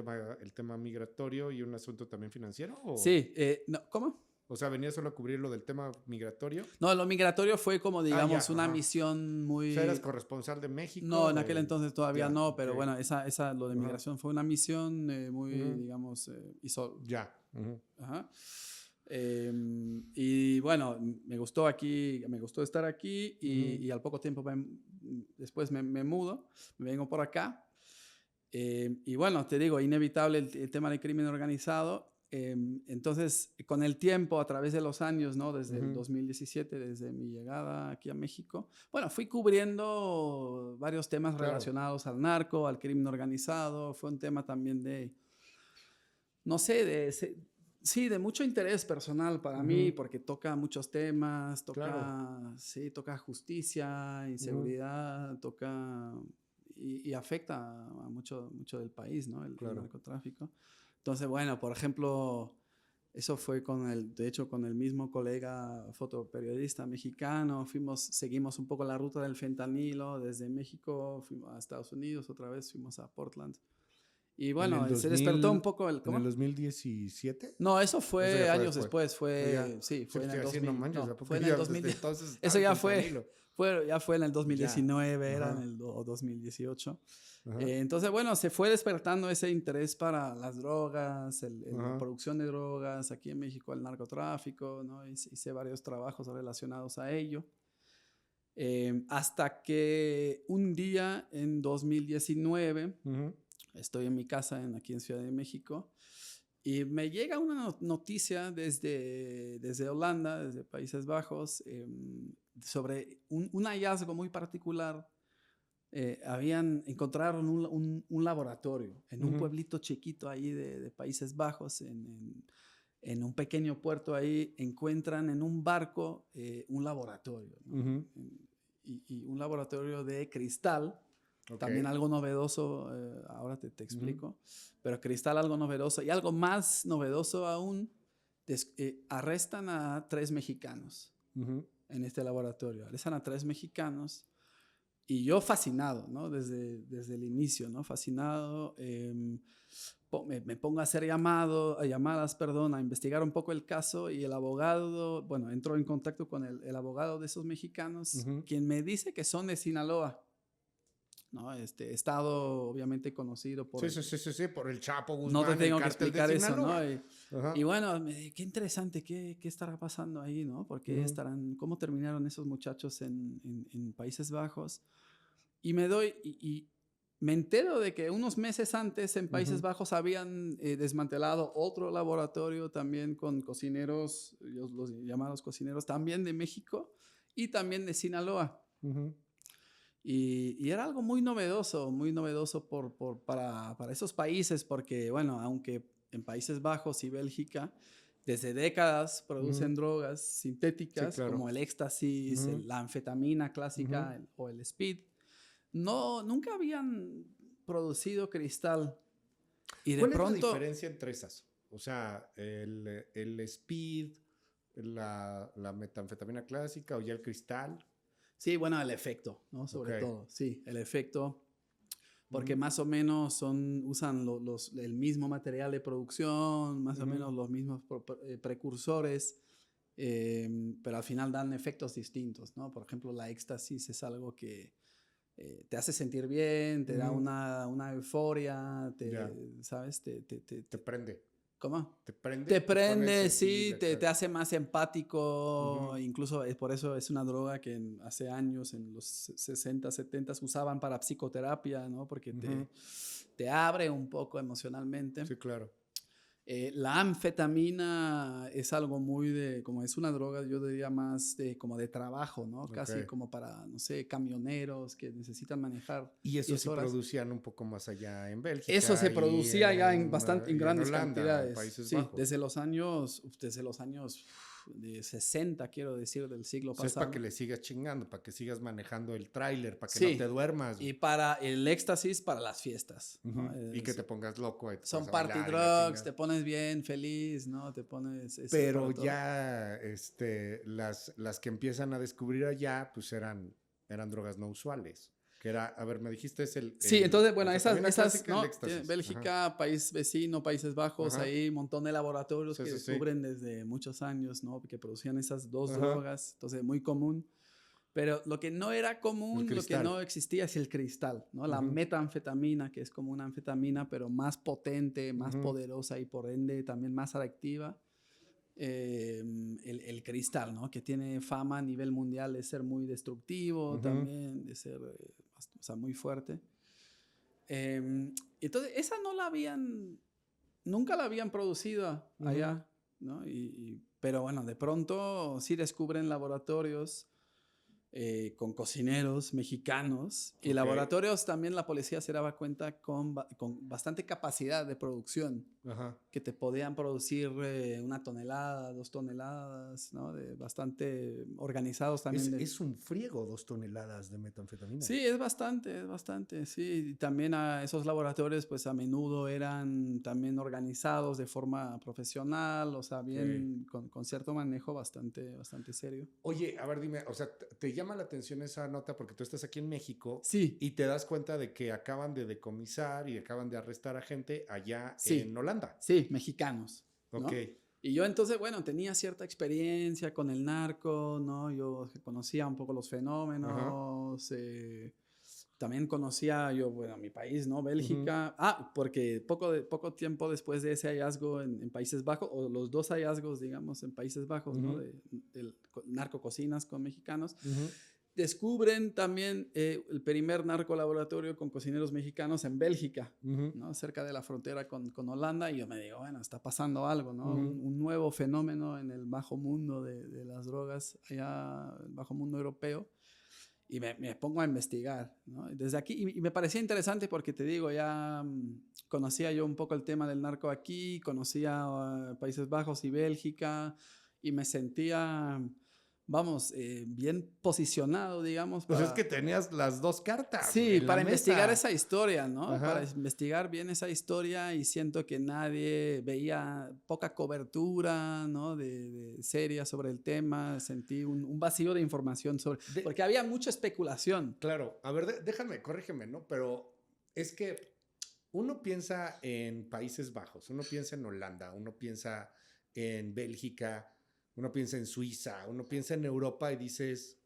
tema migratorio y un asunto también financiero? ¿O? Sí. No, ¿cómo? O sea, ¿venías solo a cubrir lo del tema migratorio? No, lo migratorio fue como, digamos, una misión muy... O sea, ¿eras corresponsal de México? No, en aquel entonces todavía no, pero bueno, lo de migración fue una misión muy, digamos, Ya. Ajá. Y bueno, me gustó estar aquí y al poco tiempo después me mudo, me vengo por acá. Y bueno, te digo, inevitable el tema del crimen organizado. Entonces, con el tiempo, a través de los años, ¿no? Desde el 2017, desde mi llegada aquí a México, bueno, fui cubriendo varios temas relacionados al narco, al crimen organizado. Fue un tema también no sé, de mucho interés personal para mí, porque toca muchos temas, toca justicia, inseguridad, y afecta a mucho del país, ¿no? El narcotráfico. Entonces, bueno, por ejemplo, Eso fue de hecho, con el mismo colega fotoperiodista mexicano. Seguimos un poco la ruta del fentanilo desde México, fuimos a Estados Unidos, otra vez fuimos a Portland. Y bueno, se despertó un poco el... ¿cómo? ¿En el 2017? No, eso fue años después. Ya. Sí, fue en el 2000. No manches, No, fue en el 2000. Entonces, Eso ya fue en el 2019, ya. Era en el 2018. Entonces, bueno, se fue despertando ese interés para las drogas, la producción de drogas, aquí en México el narcotráfico, ¿no? Hice varios trabajos relacionados a ello. Hasta que un día en 2019, estoy en mi casa aquí en Ciudad de México, y me llega una noticia desde Holanda, desde Países Bajos, sobre un hallazgo muy particular. Encontraron un laboratorio en un pueblito chiquito ahí de Países Bajos, en un pequeño puerto ahí. Encuentran en un barco un laboratorio, ¿no? Y un laboratorio de cristal. Okay. También algo novedoso, ahora te explico, pero cristal, algo novedoso. Y algo más novedoso aún, arrestan a 3 mexicanos en este laboratorio. Arrestan a 3 mexicanos. Y yo fascinado, ¿no? Desde el inicio, ¿no? Fascinado. Me pongo a hacer llamadas, a investigar un poco el caso, y el abogado, bueno, entró en contacto con el abogado de esos mexicanos, quien me dice que son de Sinaloa, ¿no? Estado obviamente conocido por... Sí, por el Chapo Guzmán. No te tengo que explicar eso, ¿no? Y bueno, qué interesante, qué estará pasando ahí, ¿no? ¿Por qué cómo terminaron esos muchachos en Países Bajos? Y me entero de que unos meses antes en Países Bajos habían desmantelado otro laboratorio también con cocineros, los llamados cocineros, también de México y también de Sinaloa. Y era algo muy novedoso para esos países, porque, bueno, aunque en Países Bajos y Bélgica desde décadas producen drogas sintéticas, como el éxtasis, la anfetamina clásica o el speed, nunca habían producido cristal. Y de ¿Cuál pronto, es la diferencia entre esas? O sea, el speed, la metanfetamina clásica o ya el cristal. Sí, bueno, el efecto, ¿no? Sobre todo, sí, el efecto. Porque más o menos usan el mismo material de producción, más o menos los mismos precursores, pero al final dan efectos distintos, ¿no? Por ejemplo, la éxtasis es algo que te hace sentir bien, te da una euforia, ¿sabes? Te prende. ¿Cómo? Te prende. Te prende, sí, te hace más empático. Incluso por eso es una droga que hace años, en los 60, 70, usaban para psicoterapia, ¿no? Porque te abre un poco emocionalmente. Sí, claro. La anfetamina es algo como es una droga, yo diría más como de trabajo, ¿no? Casi como para, no sé, camioneros que necesitan manejar. Y eso se producían un poco más allá en Bélgica. Eso se producía ya en grandes Holanda, cantidades. Países sí, Bajos. desde los años de 60, quiero decir, del siglo pasado. Es para que le sigas chingando, para que sigas manejando el tráiler, para que no te duermas. Y para el éxtasis, para las fiestas. ¿no? Y que te pongas loco. Son party drugs, te pones bien, feliz, ¿no? Te pones... Pero ya las que empiezan a descubrir allá, pues eran drogas no usuales. Que era, a ver, me dijiste entonces, bueno, esas ¿no? Éxtasis. Bélgica, país vecino, Países Bajos, ahí un montón de laboratorios que descubren desde muchos años, ¿no? Que producían esas 2 drogas, entonces muy común. Pero lo que no era común, lo que no existía es el cristal, ¿no? La metanfetamina, que es como una anfetamina, pero más potente, más poderosa y por ende también más adictiva. El cristal, ¿no? Que tiene fama a nivel mundial de ser muy destructivo también, de ser muy fuerte. Entonces, esa nunca la habían producido allá, ¿no? Pero bueno, de pronto sí descubren laboratorios con cocineros mexicanos y laboratorios también la policía se daba cuenta con bastante capacidad de producción. Ajá. Que te podían producir 1 tonelada, 2 toneladas, ¿no? Bastante organizados también. Es un friego 2 toneladas de metanfetamina. Sí, es bastante, sí. Y también a esos laboratorios, pues a menudo eran también organizados de forma profesional, o sea, bien, con cierto manejo bastante serio. Oye, a ver, dime, o sea, ¿te llama la atención esa nota porque tú estás aquí en México? Sí. Y te das cuenta de que acaban de decomisar y acaban de arrestar a gente allá Sí. en Holanda. Sí, mexicanos, ¿no? Ok. Y yo entonces, bueno, tenía cierta experiencia con el narco, ¿no? Yo conocía un poco los fenómenos, también conocía yo, bueno, mi país, ¿no? Bélgica. Porque poco tiempo después de ese hallazgo en Países Bajos, o los 2 hallazgos, digamos, en Países Bajos, ¿no? Del narcococinas con mexicanos, descubren también el primer narcolaboratorio con cocineros mexicanos en Bélgica, ¿no? Cerca de la frontera con Holanda, y yo me digo, bueno, está pasando algo, ¿no? Un nuevo fenómeno en el bajo mundo de las drogas, allá, el bajo mundo europeo, y me pongo a investigar, ¿no? Desde aquí, y me parecía interesante porque te digo, ya conocía yo un poco el tema del narco aquí, conocía Países Bajos y Bélgica, y me sentía... vamos, bien posicionado, digamos. Pues es que tenías las 2 cartas. Sí, para investigar mesa. esa historia, ¿no? Ajá. Para investigar bien esa historia, y siento que nadie veía, poca cobertura, ¿no? De seria sobre el tema. Sentí un vacío de información porque había mucha especulación. Claro, a ver, déjame, corrígeme, ¿no? Pero es que uno piensa en Países Bajos, uno piensa en Holanda, uno piensa en Bélgica, uno piensa en Suiza, uno piensa en Europa y dices,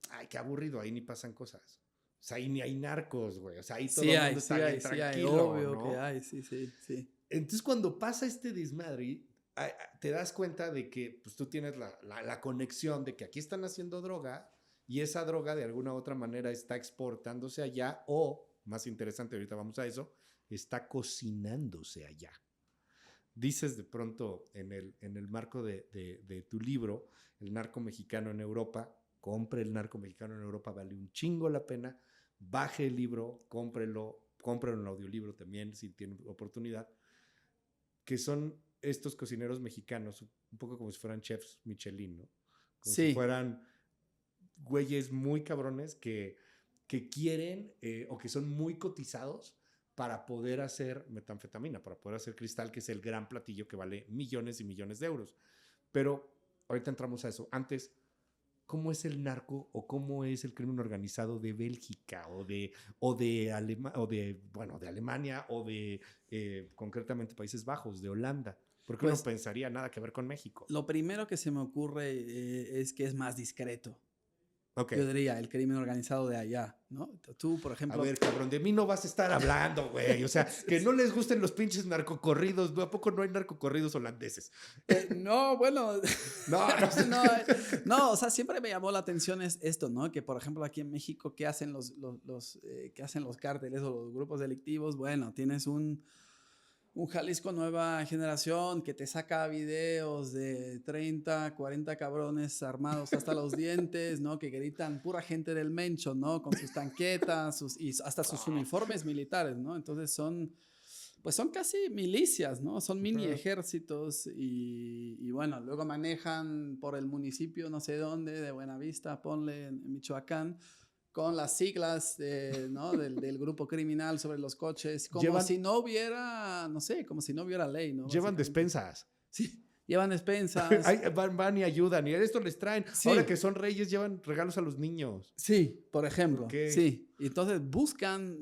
ay, qué aburrido, ahí ni pasan cosas. O sea, ahí ni hay narcos, güey. O sea, ahí todo el mundo está bien tranquilo, obvio, ¿no? que hay, sí. Entonces, cuando pasa este desmadre, te das cuenta de que pues, tú tienes la conexión de que aquí están haciendo droga y esa droga de alguna u otra manera está exportándose allá o, más interesante, ahorita vamos a eso, está cocinándose allá. Dices de pronto en el marco de tu libro, El narco mexicano en Europa, compre El narco mexicano en Europa, vale un chingo la pena, baje el libro, cómprelo en audiolibro también si tienen oportunidad, que son estos cocineros mexicanos, un poco como si fueran chefs Michelin, ¿no? Como si fueran güeyes muy cabrones que quieren o que son muy cotizados para poder hacer metanfetamina, para poder hacer cristal, que es el gran platillo que vale millones y millones de euros. Pero ahorita entramos a eso. Antes, ¿cómo es el narco o cómo es el crimen organizado de Bélgica o de Alemania o de concretamente Países Bajos, de Holanda? Porque uno pensaría nada que ver con México. Lo primero que se me ocurre es que es más discreto. Okay. Yo diría, el crimen organizado de allá, ¿no? Tú, por ejemplo... A ver, cabrón, de mí no vas a estar hablando, güey. O sea, que no les gusten los pinches narcocorridos. ¿A poco no hay narcocorridos holandeses? No, bueno... No, o sea, siempre me llamó la atención esto, ¿no? Que, por ejemplo, aquí en México, ¿qué hacen qué hacen los cárteles o los grupos delictivos? Bueno, tienes un Jalisco Nueva Generación que te saca videos de 30, 40 cabrones armados hasta los dientes, ¿no? Que gritan pura gente del Mencho, ¿no? Con sus tanquetas y hasta sus uniformes militares, ¿no? Entonces son casi milicias, ¿no? Son mini ejércitos y bueno, luego manejan por el municipio no sé dónde, de Buenavista, ponle en Michoacán, con las siglas ¿no? del grupo criminal sobre los coches, como si no hubiera, no sé, como si no hubiera ley, ¿no? Llevan despensas. Sí, llevan despensas. van y ayudan, y esto les traen. Sí. Ahora que son reyes, llevan regalos a los niños. Sí, por ejemplo. Sí, y entonces buscan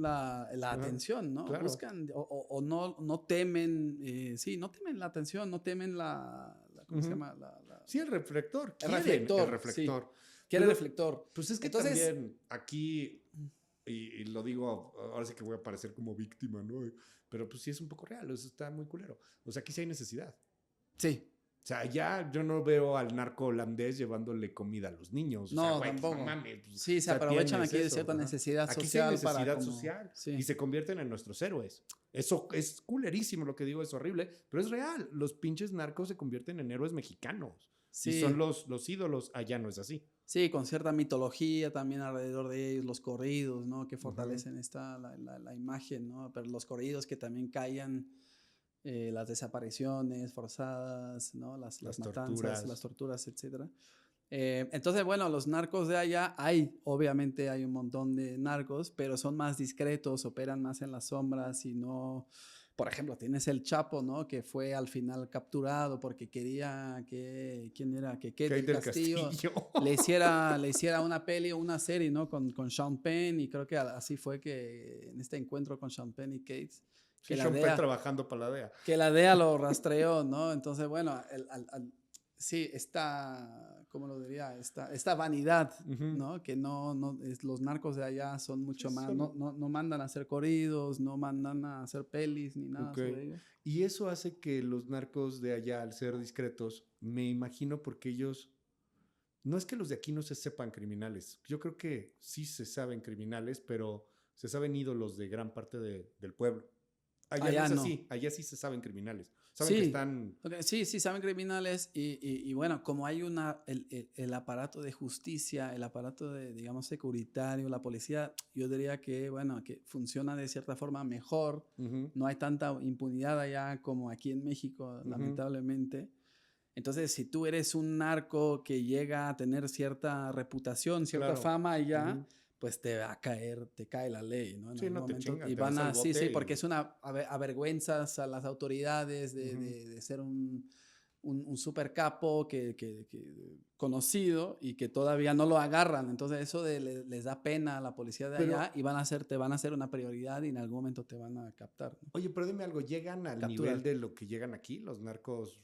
la atención, ¿no? Claro. Buscan, o no temen, no temen la atención, no temen ¿cómo se llama? Sí, el reflector. El reflector. Sí. Quiere reflector. Pues es que entonces, también aquí, y lo digo, ahora sí que voy a parecer como víctima, ¿no? Pero pues sí es un poco real, eso está muy culero. O sea, aquí sí hay necesidad. Sí. O sea, ya yo no veo al narco holandés llevándole comida a los niños. O sea, No, güey, pues, no tampoco. mames. Pues, Sí, o se sea, aprovechan tienes aquí de eso. cierta Ajá. necesidad Aquí sí hay social para necesidad como... social y Sí. se convierten en nuestros héroes. Eso es culerísimo lo que digo, es horrible, pero es real. Los pinches narcos se convierten en héroes mexicanos y son Sí, los ídolos. Allá no es así. sí, con cierta mitología también alrededor de ellos, los corridos, ¿no? Que Ujú. fortalecen la imagen, ¿no? Pero los corridos que también callan las desapariciones forzadas, ¿no? Las Las matanzas, las torturas. torturas, etcétera. Entonces, bueno, los narcos de allá obviamente hay un montón de narcos, pero son más discretos, operan más en las sombras y no, por ejemplo, tienes el Chapo, ¿no? Que fue al final capturado porque quería ¿quién era? Que Kate Kate del del Castillo Castillo. le hiciera una peli o una serie, ¿no? Con Sean Penn y creo que así fue que en este encuentro con Sean Penn y Kate, Sí, que la Sean Penn DEA trabajando para la DEA. que la DEA lo rastreó, ¿no? Entonces, bueno, sí, ¿cómo lo diría? Esta vanidad, Ujú. ¿no? Que los narcos de allá son Sí, mucho más, son... no mandan a hacer corridos, no mandan a hacer pelis ni nada Ok. sobre ello. Y eso hace que los narcos de allá, al ser discretos, me imagino porque ellos... No es que los de aquí no se sepan criminales. Yo creo que sí se saben criminales, pero se saben ídolos de gran parte del pueblo. Allá no Allá es no. así. Allá sí se saben criminales. Saben que Sí, están... ok, sí, sí, saben criminales y bueno, como hay el aparato de justicia, el aparato de, digamos, securitario, la policía, yo diría que, bueno, que funciona de cierta forma mejor, Ujú, no hay tanta impunidad allá como aquí en México, ujú. lamentablemente. Entonces, si tú eres un narco que llega a tener cierta reputación, cierta Claro. fama allá, Ujú. pues te cae la ley, ¿no? En Sí, algún no te momento. chingan, Y te vas van al sí, sí, bote porque y... es una avergüenzas a las autoridades Ujú. de ser un super capo conocido y que todavía no lo agarran. Entonces, eso les da pena a la policía de Pero, allá y te van a hacer una prioridad y en algún momento te van a captar, ¿no? oye, pero dime algo, ¿llegan al nivel Capturar. de lo que llegan aquí los narcos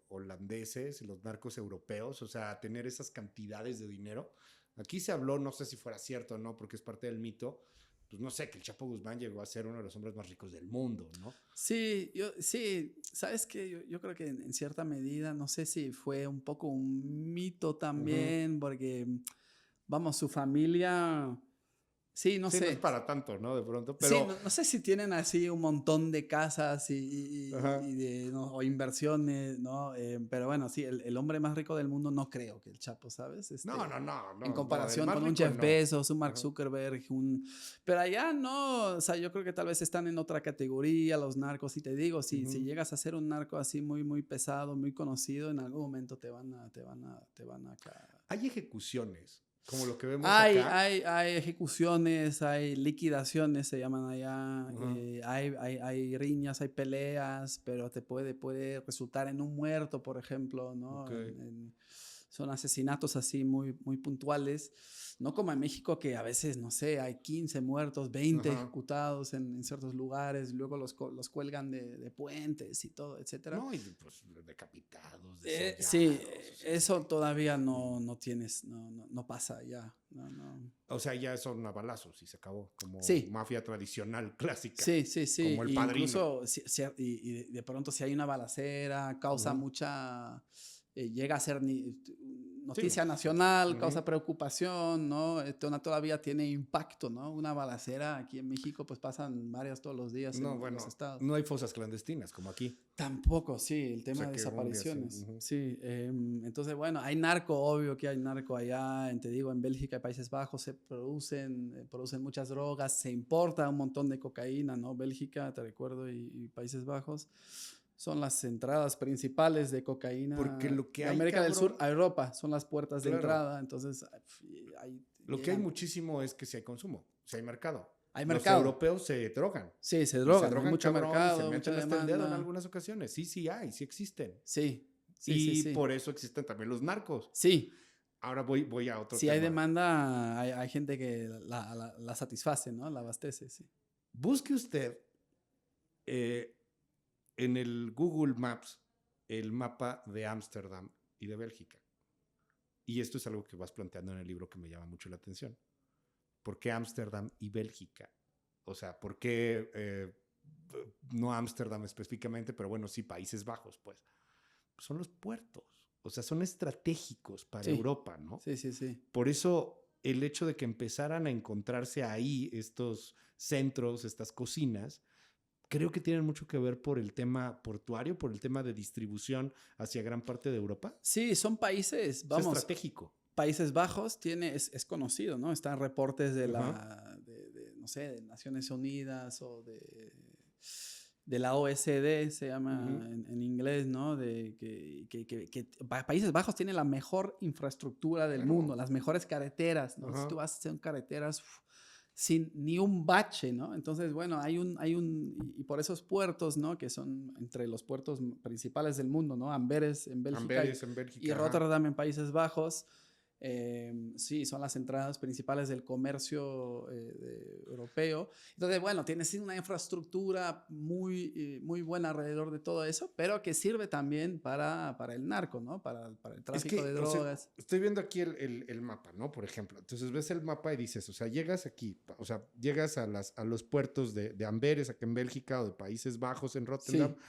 holandeses y los narcos europeos? O sea, tener esas cantidades de dinero. Aquí se habló, no sé si fuera cierto o no, porque es parte del mito, pues no sé, que el Chapo Guzmán llegó a ser uno de los hombres más ricos del mundo, ¿no? Sí, sabes que yo creo que en cierta medida, no sé si fue un poco un mito Ujú. también, porque, vamos, su familia, sí, no Sí, no es sé. para tanto, ¿no? De pronto, Sí, pero... no sé si tienen así un montón de casas Ajá. o inversiones, ¿no? Pero bueno, sí, el hombre más rico del mundo no creo que el Chapo, ¿sabes? No, no, no, En no, no, del comparación más con un rico Jeff no. Bezos, un Mark Ajá. Zuckerberg, Pero allá no, o sea, yo creo que tal vez están en otra categoría los narcos, y te digo, si Ujú. llegas a ser un narco así muy, muy pesado, muy conocido, en algún momento te van a Hay ejecuciones, como lo que vemos acá. hay ejecuciones, hay liquidaciones, se llaman allá, Ajá. hay riñas, hay peleas, pero puede resultar en un muerto, por ejemplo, Ok. ¿no? Son asesinatos así muy, muy puntuales, no como en México que a veces, no sé, hay 15 muertos, 20 Ajá. ejecutados en ciertos lugares, luego los cuelgan de puentes y todo, etcétera. No, y pues decapitados, Sí, desollados, o sea, es eso que... todavía no tienes, no pasa ya, no. O sea, ya son a balazos y se acabó, como Sí, mafia tradicional clásica, sí. como El Y Padrino. incluso y de pronto si hay una balacera, causa Ujú. mucha, llega a ser Sí, noticia noticias. nacional, causa Ujú. preocupación, ¿no? Esto todavía tiene impacto, ¿no? Una balacera aquí en México pues pasan varias todos los días No, en los bueno, estados. no hay fosas clandestinas como aquí. Tampoco, sí, el O tema sea, de que un día sí. desapariciones. Ujú. Sí, entonces, bueno, hay narco, obvio que hay narco allá, te digo, en Bélgica y Países Bajos se producen muchas drogas, se importa un montón de cocaína, ¿no? Bélgica, te recuerdo, y Países Bajos son las entradas principales de Porque cocaína lo que de hay, América del Sur cabrón, a Europa, son las puertas de claro, entrada, entonces ahí lo que hay llegan. muchísimo es que si hay consumo, si hay mercado. Hay Los mercado, europeos se drogan. sí, se Y se drogan, hay drogan mucho cabrón y se mercado, mucha meten hasta el dedo en demanda. algunas ocasiones. Sí, sí hay, sí existen. Sí. Y por eso existen también los narcos. Sí, Ahora voy a otro si hay tema. demanda, hay gente que la satisface, ¿no? La abastece, sí. Busque usted eh, en el Google Maps el mapa de Ámsterdam y de Bélgica. Y esto es algo que vas planteando en el libro que me llama mucho la atención. ¿Por qué Ámsterdam y Bélgica? O sea, ¿por qué no Ámsterdam específicamente, pero bueno, sí Países Bajos, pues? son los puertos. O sea, son estratégicos para Sí. Europa, ¿no? Sí, sí, sí. Por eso el hecho de que empezaran a encontrarse ahí estos centros, estas cocinas, creo que tienen mucho que ver por el tema portuario, por el tema de distribución hacia gran parte de Europa. Sí, son países, Es vamos, estratégico. Países Bajos es conocido, ¿no? Están reportes de Ajá. no sé, de Naciones Unidas o de la OSD, se llama Ujú. en inglés, ¿no? De Países Bajos tienen la mejor infraestructura del Claro. mundo, las mejores carreteras, ¿no? Si Ajá. tú vas a hacer carreteras sin ni un bache, ¿no? Entonces, bueno, y por esos puertos, ¿no? Que son entre los puertos principales del mundo, ¿no? Amberes en Bélgica Amberes en Bélgica. y Ajá. Rotterdam en Países Bajos. Sí, son las entradas principales del comercio europeo. Entonces, bueno, tienes una infraestructura muy buena alrededor de todo eso, pero que sirve también para el narco, ¿no? Para el tráfico de O sea, drogas. estoy viendo aquí el mapa, ¿no? Por ejemplo. Entonces ves el mapa y dices, o sea, llegas aquí, o sea, llegas a los puertos de Amberes, aquí en Bélgica, o de Países Bajos, en Rotterdam. Sí.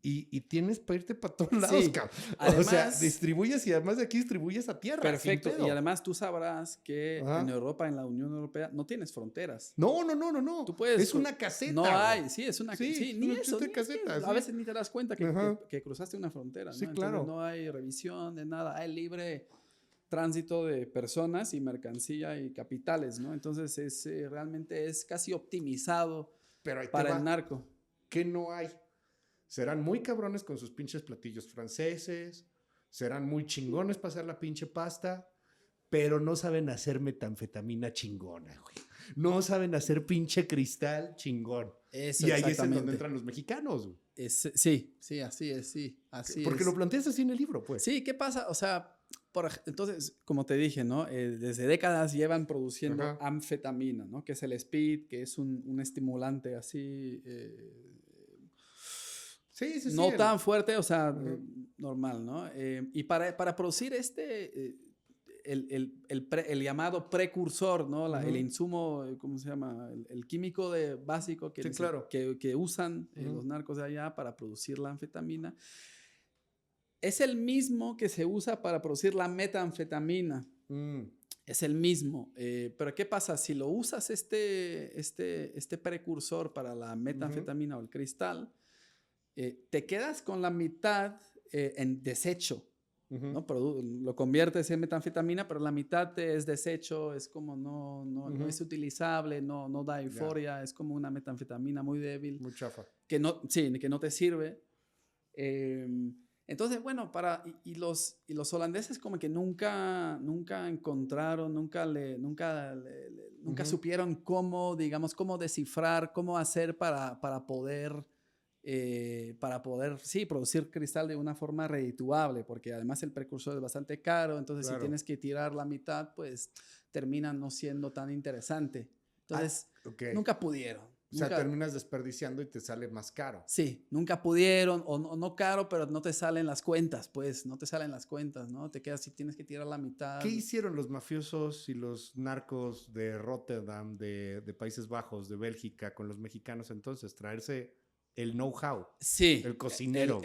Y tienes para irte para todos lados, Sí, cabrón. O sea, además, distribuyes y además de aquí distribuyes a tierra. perfecto. Sin pedo. Y además tú sabrás que Ajá. en Europa, en la Unión Europea, no tienes fronteras. No, no, no, no, no. Tú puedes, Es una caseta. no güey. hay, sí, es una Sí, sí, es ni una eso, caseta, a sí. veces ni te das cuenta Ajá. que cruzaste una frontera, ¿no? Sí, Entonces claro. no hay revisión de nada, hay libre tránsito de personas y mercancía y capitales, ¿no? Entonces realmente es casi optimizado Pero ahí te para va. el narco. ¿Qué no hay? Serán muy cabrones con sus pinches platillos franceses, serán muy chingones para hacer la pinche pasta, pero no saben hacer metanfetamina chingona, güey. No saben hacer pinche cristal chingón. Eso, Y ahí es en exactamente. donde entran los mexicanos, güey. Sí, así es, sí, así Porque es. lo planteas así en el libro, pues. Sí, ¿qué pasa? O sea, entonces, como te dije, ¿no? Desde décadas llevan produciendo Ajá. anfetamina, ¿no? Que es el speed, que es un estimulante así, Sí, sí, sí. no tan fuerte, o sea, Ajá. normal, ¿no? Y para producir el llamado precursor, ¿no? El Ujú. insumo, ¿cómo se llama? El químico básico Sí, claro. que usan Ujú. los narcos de allá para producir la anfetamina. Es el mismo que se usa para producir la metanfetamina. Mm. Es el mismo. Pero ¿qué pasa? Si lo usas este precursor para la metanfetamina o el cristal, te quedas con la mitad en desecho. Ujú. ¿No? Lo conviertes en metanfetamina, pero la mitad es desecho, es como no Ujú. es utilizable, no da euforia, es como una metanfetamina muy débil, Muy chafa. que no te sirve. Entonces, bueno, los holandeses como que nunca encontraron, nunca Ujú. supieron cómo, digamos, cómo descifrar, cómo hacer para poder, sí, producir cristal de una forma redituable, porque además el precursor es bastante caro, entonces Claro. si tienes que tirar la mitad, pues termina no siendo tan interesante. Entonces, Ok. nunca pudieron. O sea, Nunca, terminas desperdiciando y te sale más caro. sí, nunca pudieron, o no caro, pero no te salen las cuentas, pues, no te salen las cuentas, ¿no? Te quedas si tienes que tirar la mitad. ¿Qué hicieron los mafiosos y los narcos de Rotterdam, de Países Bajos, de Bélgica, con los mexicanos entonces? Traerse el know-how, Sí, el cocinero.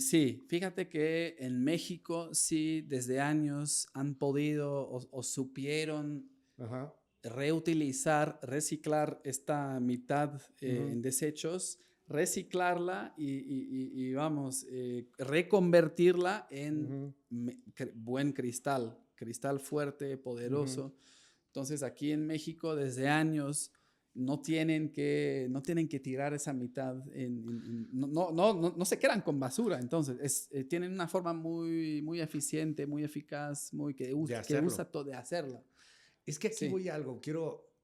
sí, fíjate que en México sí desde años han podido o supieron Ajá. reutilizar, reciclar esta mitad Ujú. en desechos, reciclarla y vamos, reconvertirla en Ujú. buen cristal fuerte, poderoso. Entonces aquí en México desde años no tienen que tirar esa mitad, no se quedan con basura, entonces tienen una forma muy eficiente, muy eficaz, De que hacerlo. usa de hacerla. Es que aquí Sí. voy a algo.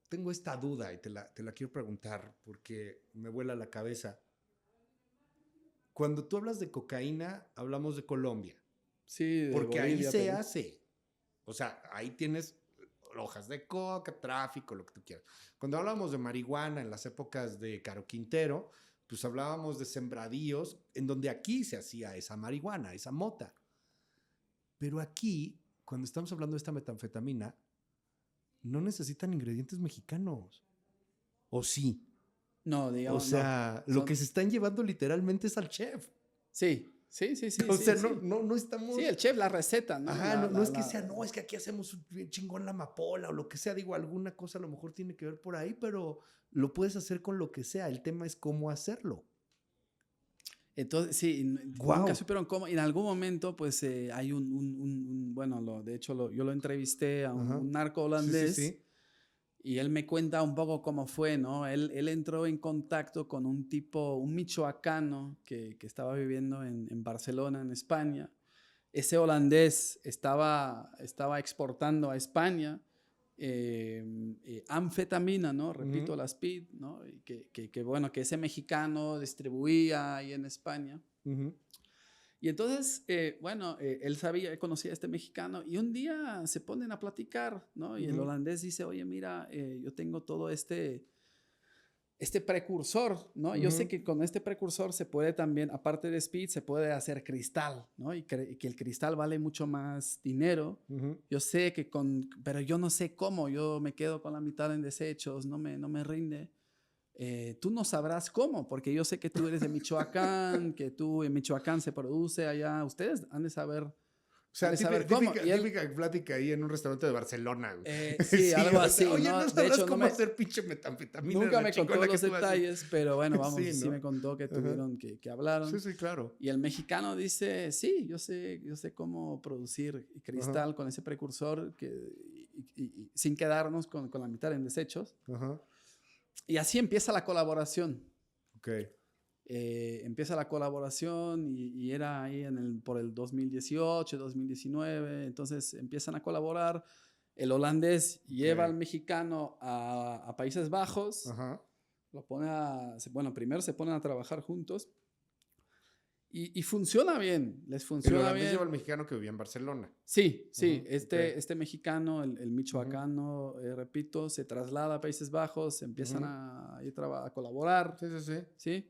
Tengo esta duda y te la quiero preguntar porque me vuela la cabeza. Cuando tú hablas de cocaína, hablamos de Colombia. Sí, de Porque ahí Bolivia, se Perú. hace. O sea, ahí tienes hojas de coca, tráfico, lo que tú quieras. Cuando hablábamos de marihuana en las épocas de Caro Quintero, pues hablábamos de sembradíos en donde aquí se hacía esa marihuana, esa mota. Pero aquí, cuando estamos hablando de esta metanfetamina, no necesitan ingredientes mexicanos. ¿O sí? No, digamos, O sea, no. lo que se están llevando literalmente es al chef. Sí, Sí. O sea, no estamos... Sí, el chef, la receta, ¿no? Ajá, no es que sea, no, es que aquí hacemos bien chingón la amapola o lo que sea. Digo, alguna cosa a lo mejor tiene que ver por ahí, pero lo puedes hacer con lo que sea. El tema es cómo hacerlo. Entonces, sí, nunca supieron cómo. Y en algún momento, pues, hay bueno, de hecho, yo lo entrevisté a un narco holandés. Sí. Y él me cuenta un poco cómo fue, ¿no? Él entró en contacto con un tipo, un michoacano que estaba viviendo en Barcelona, en España. Ese holandés estaba exportando a España anfetamina, ¿no? Repito, la speed, ¿no? Y bueno, que ese mexicano distribuía ahí en España. Y entonces, él conocía a este mexicano y un día se ponen a platicar, ¿no? Y el holandés dice, oye, mira, yo tengo todo este precursor, ¿no? Yo sé que con este precursor se puede también, aparte de speed, se puede hacer cristal, ¿no? Y que el cristal vale mucho más dinero. Yo sé que pero yo no sé cómo, yo me quedo con la mitad en desechos, no me rinde. Tú no sabrás cómo, porque yo sé que tú eres de Michoacán, que tú en Michoacán se produce allá. Ustedes han de saber. O sea, cómo. Típica plática ahí en un restaurante de Barcelona. Sí, algo así. Oye, ¿no? no sabrás cómo hacer pinche metanfetamina. Nunca me contó los detalles, pero bueno, vamos, sí, ¿no? me contó que tuvieron, que hablaron. Sí, claro. Y el mexicano dice, sí, yo sé cómo producir cristal con ese precursor y sin quedarnos con la mitad en desechos. Y así empieza la colaboración. Ok. Empieza la colaboración y era ahí por el 2018, 2019. Entonces empiezan a colaborar. El holandés lleva al mexicano a Países Bajos. Lo pone primero se ponen a trabajar juntos. Y funciona bien, les funciona bien. El holandés lleva al mexicano que vivía en Barcelona. Sí. Este mexicano, el michoacano, repito, se traslada a Países Bajos, empiezan a colaborar. Sí.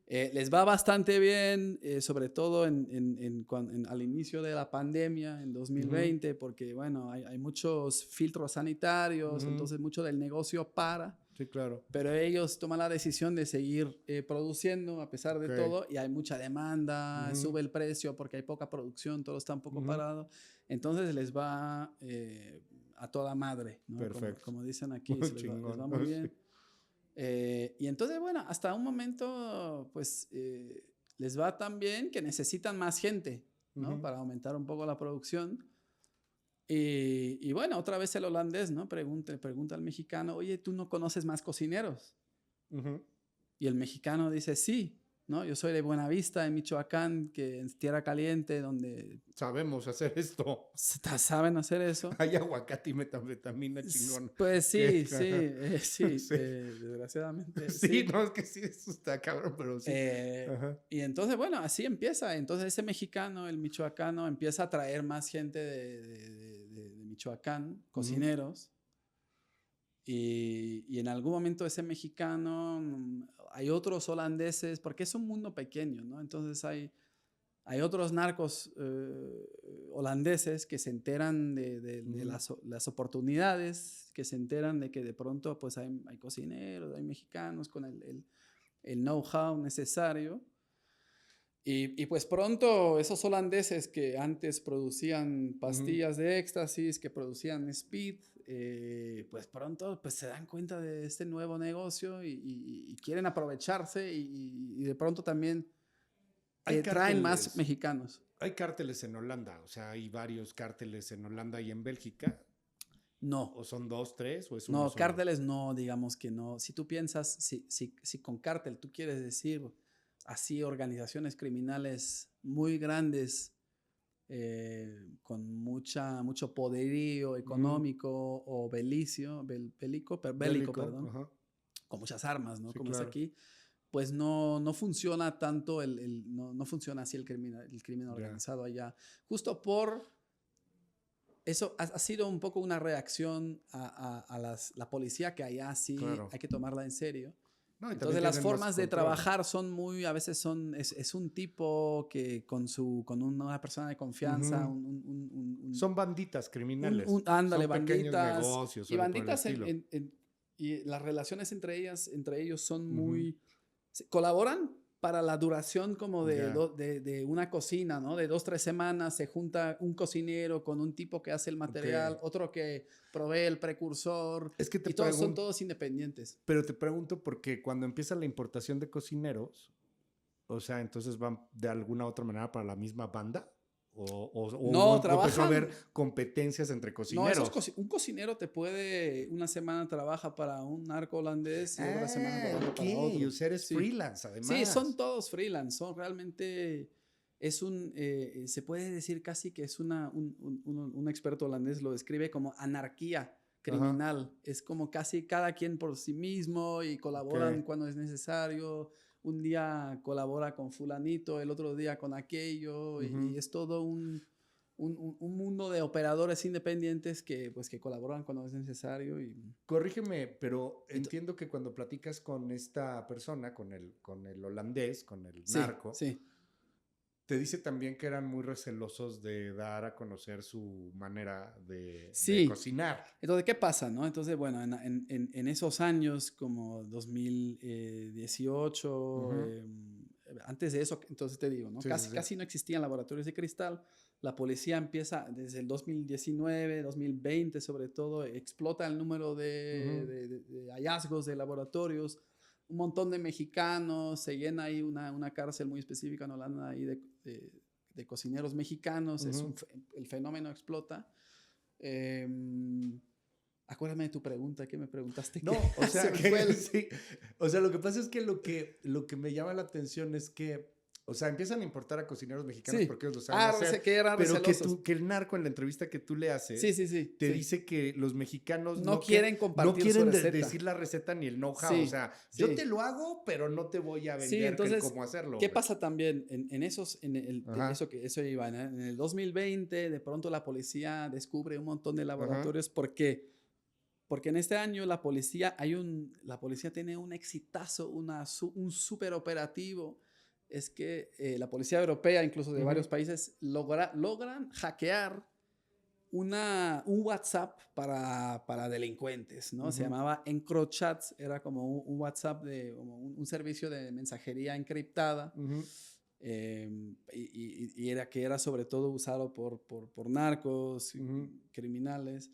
Les va bastante bien, sobre todo al inicio de la pandemia, en 2020, porque, bueno, hay muchos filtros sanitarios, entonces mucho del negocio para. Sí, claro. Pero ellos toman la decisión de seguir produciendo a pesar de todo y hay mucha demanda, sube el precio porque hay poca producción, todo está un poco parado. Entonces les va a toda madre, ¿no? Perfecto. Como dicen aquí, les va muy bien. Y entonces, bueno, hasta un momento, pues, les va tan bien que necesitan más gente, ¿no? Para aumentar un poco la producción. Y bueno, otra vez el holandés, ¿no? Pregunta al mexicano, oye, ¿tú no conoces más cocineros? Y el mexicano dice, sí, ¿no? Yo soy de Buenavista, en Michoacán, que es tierra caliente, donde... Sabemos hacer esto. Saben hacer eso. Hay aguacate y metanfetamina chingón. Pues sí, desgraciadamente. Sí, no, es que sí, eso está cabrón, pero sí. Y entonces, bueno, así empieza. Entonces ese mexicano, el michoacano, empieza a traer más gente de Michoacán, cocineros. Y en algún momento ese mexicano, hay otros holandeses, porque es un mundo pequeño, ¿no? Entonces hay otros narcos holandeses que se enteran de las oportunidades, que se enteran de que de pronto pues hay cocineros, hay mexicanos con el know-how necesario. Y pues pronto esos holandeses que antes producían pastillas de éxtasis, que producían speed, pues pronto pues se dan cuenta de este nuevo negocio y quieren aprovecharse y de pronto también traen más mexicanos. Hay cárteles en Holanda, o sea, hay varios cárteles en Holanda y en Bélgica. No. ¿O son 2, 3? ¿O es uno no, solo? Cárteles no, digamos que no. Si tú piensas, si con cártel tú quieres decir así organizaciones criminales muy grandes, con mucho poderío económico o bélico, perdón, con muchas armas, ¿no? Sí, como claro. Es aquí, pues no funciona tanto, no funciona así el crimen organizado allá. Justo por... Eso ha sido un poco una reacción a la policía, que allá sí hay que tomarla en serio. No, entonces las formas de trabajar son a veces es un tipo que con una persona de confianza, son banditas criminales. Ándale, son banditas. Negocios, y banditas y las relaciones entre ellos son muy... Colaboran, para la duración como Ya. de una cocina, ¿no? De 2, 3 semanas se junta un cocinero con un tipo que hace el material, Ok. otro que provee el precursor. Es que te Y todos son pregunto, todos independientes. pero te pregunto porque cuando empieza la importación de cocineros, o sea, entonces van de alguna otra manera para la misma banda No, o empezó a trabajan. haber competencias entre No, cocineros. un cocinero te puede, una semana trabaja para un narco holandés y otra semana Ah, trabaja ok. para Y otro. usted eres Sí. freelance, Sí, son además. todos freelance, son realmente, se puede decir casi que es un experto holandés lo describe como anarquía Ajá. criminal. Es como casi cada quien por sí mismo y colaboran Ok. cuando es necesario. Un día colabora con fulanito, el otro día con aquello y Ujú. es todo un mundo de operadores independientes que, pues, que colaboran cuando es necesario. Corrígeme, pero Y to- entiendo que cuando platicas con esta persona, con el holandés, con el sí, narco, sí. te dice también que eran muy recelosos de dar a conocer su manera de Sí. cocinar. Entonces, ¿qué pasa, no? Entonces, bueno, en esos años, como 2018, Ujú. antes de eso, entonces te digo, ¿no? Sí, sí, Casi, sí. casi no existían laboratorios de cristal. La policía empieza desde el 2019, 2020 sobre todo, explota el número Ujú. de hallazgos de laboratorios. Un montón de mexicanos, se llena ahí una cárcel muy específica en Holanda ahí de cocineros mexicanos, Ujú. el fenómeno explota. Eh, Acuérdame de tu pregunta, ¿qué me preguntaste? Que No, o se sea me que fue sí. O sea, lo que pasa es que lo que me llama la atención es que, o sea, empiezan a importar a cocineros mexicanos Sí. porque ellos lo saben hacer, Sé que eran pero recelosos. que el narco en la entrevista que tú le Sí, haces sí, sí, te sí. dice que los mexicanos No quieren no compartir su quieren receta. decir la receta ni el know-how. O Sí, sea, yo te sí. lo hago, pero no te voy a Sí, vender entonces, cómo hacerlo, ¿qué güey. pasa también Ajá, eso iba, ¿no? En el 2020, de pronto la policía descubre un montón de ajá. laboratorios. ¿Por qué? Porque en este año la policía tiene un exitazo, un super operativo. Es que la policía europea, incluso de varios Ujú. países, logran hackear un WhatsApp para delincuentes, ¿no? Se Ujú. llamaba EncroChats, era como un WhatsApp, como un servicio de mensajería encriptada. Ujú. Y era que era sobre todo usado por narcos, Ujú. criminales.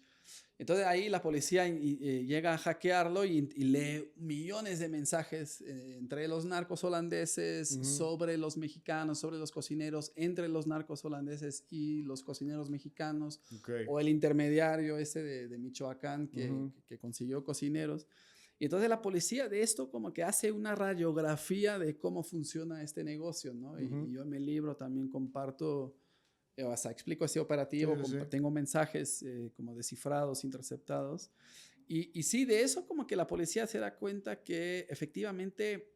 Entonces ahí la policía llega a hackearlo y lee millones de mensajes entre los narcos holandeses, Ujú. sobre los mexicanos, sobre los cocineros, entre los narcos holandeses y los cocineros mexicanos, Ok. o el intermediario ese de Michoacán Ujú. que consiguió cocineros. Y entonces la policía de esto como que hace una radiografía de cómo funciona este negocio, ¿no? Ujú. Y yo en mi libro también comparto, o sea, explico este Sí, operativo, sí, sí. tengo mensajes como descifrados, interceptados. Y sí, de eso como que la policía se da cuenta que efectivamente,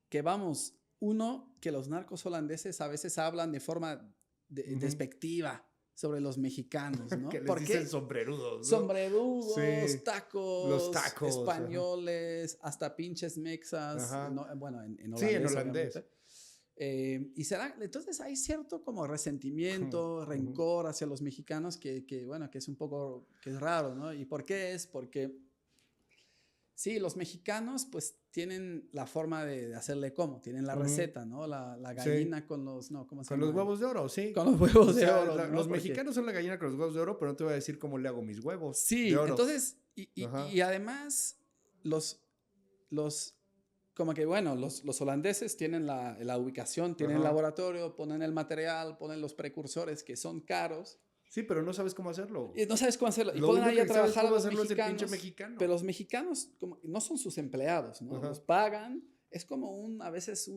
que vamos, uno, que los narcos holandeses a veces hablan de forma Ujú. despectiva sobre los mexicanos, Que ¿no? les ¿Por dicen qué? sombrerudos, ¿no? Sombrerudos, Sí. Los tacos, tacos. Ajá. españoles, hasta pinches mexas, Ajá. bueno, en Sí, en holandés, holandés. obviamente. Entonces hay cierto como resentimiento, Ujú. rencor hacia los mexicanos bueno, que es un poco, que es raro, ¿no? ¿Y por qué es? Porque sí, los mexicanos pues tienen la forma de hacerle como, tienen la Ujú. receta, ¿no? La Sí. gallina con los, no, ¿cómo se Con los llama? huevos de oro, sí. Con los O huevos de sea, oro, ¿no? los Porque mexicanos son la gallina con los huevos de oro, pero no te voy a decir cómo le hago mis huevos de sí, oro. entonces, Ajá. y además los, los, como que bueno, los holandeses tienen la ubicación, tienen el Ajá. laboratorio, ponen el material, ponen los precursores que son caros. Sí, pero no sabes cómo hacerlo. Y no sabes cómo hacerlo. Y Lo ponen único ahí a que sabes trabajar a cómo los hacerlo es el pinche mexicanos, pero mexicano. los mexicanos como, no son sus empleados, ¿no? Ajá. Los pagan. Es como a veces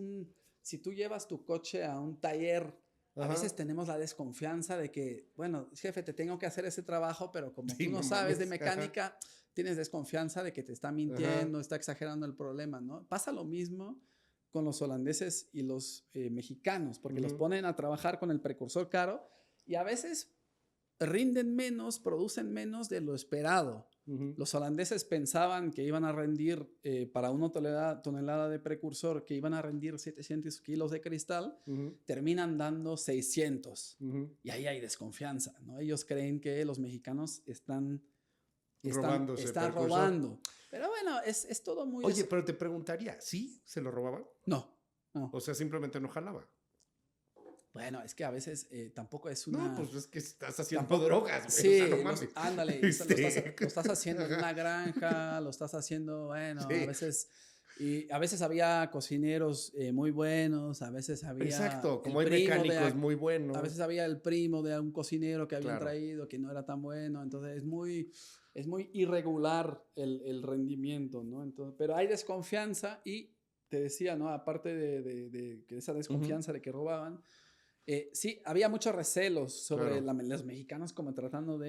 si tú llevas tu coche a un taller, a Ajá. veces tenemos la desconfianza de que, bueno, jefe, te tengo que hacer ese trabajo, pero como Sí, tú no no sabes de mames. Ajá. mecánica, tienes desconfianza de que te está Ajá. mintiendo, está exagerando el problema, ¿no? Pasa lo mismo con los holandeses y los mexicanos, porque los Ujú. ponen a trabajar con el precursor caro y a veces rinden menos, producen menos de lo esperado. Ujú. Los holandeses pensaban que iban a rendir para una tonelada de precursor, que iban a rendir 700 kilos de cristal, Ujú. terminan dando 600. Ujú. Y ahí hay desconfianza, ¿no? Ellos creen que los mexicanos Robándose están precursor. robando. Pero bueno, es todo muy... Oye, pero te preguntaría, ¿sí se lo robaban? No, No. O sea, simplemente no jalaba. Bueno, es que a veces tampoco es una... No, pues es que estás haciendo drogas, güey. Sí, O sea, no mames. ándale, lo estás haciendo en una granja, lo estás haciendo, bueno, Sí. a veces había cocineros muy buenos, a veces había Exacto, como el hay primo mecánicos muy a buenos. veces había el primo de un cocinero que habían Claro. traído que no era tan bueno, entonces es muy irregular el rendimiento, ¿no? Entonces, pero hay desconfianza y te decía, ¿no? Aparte de que esa desconfianza de que robaban, sí, había muchos recelos sobre Claro. los mexicanos como tratando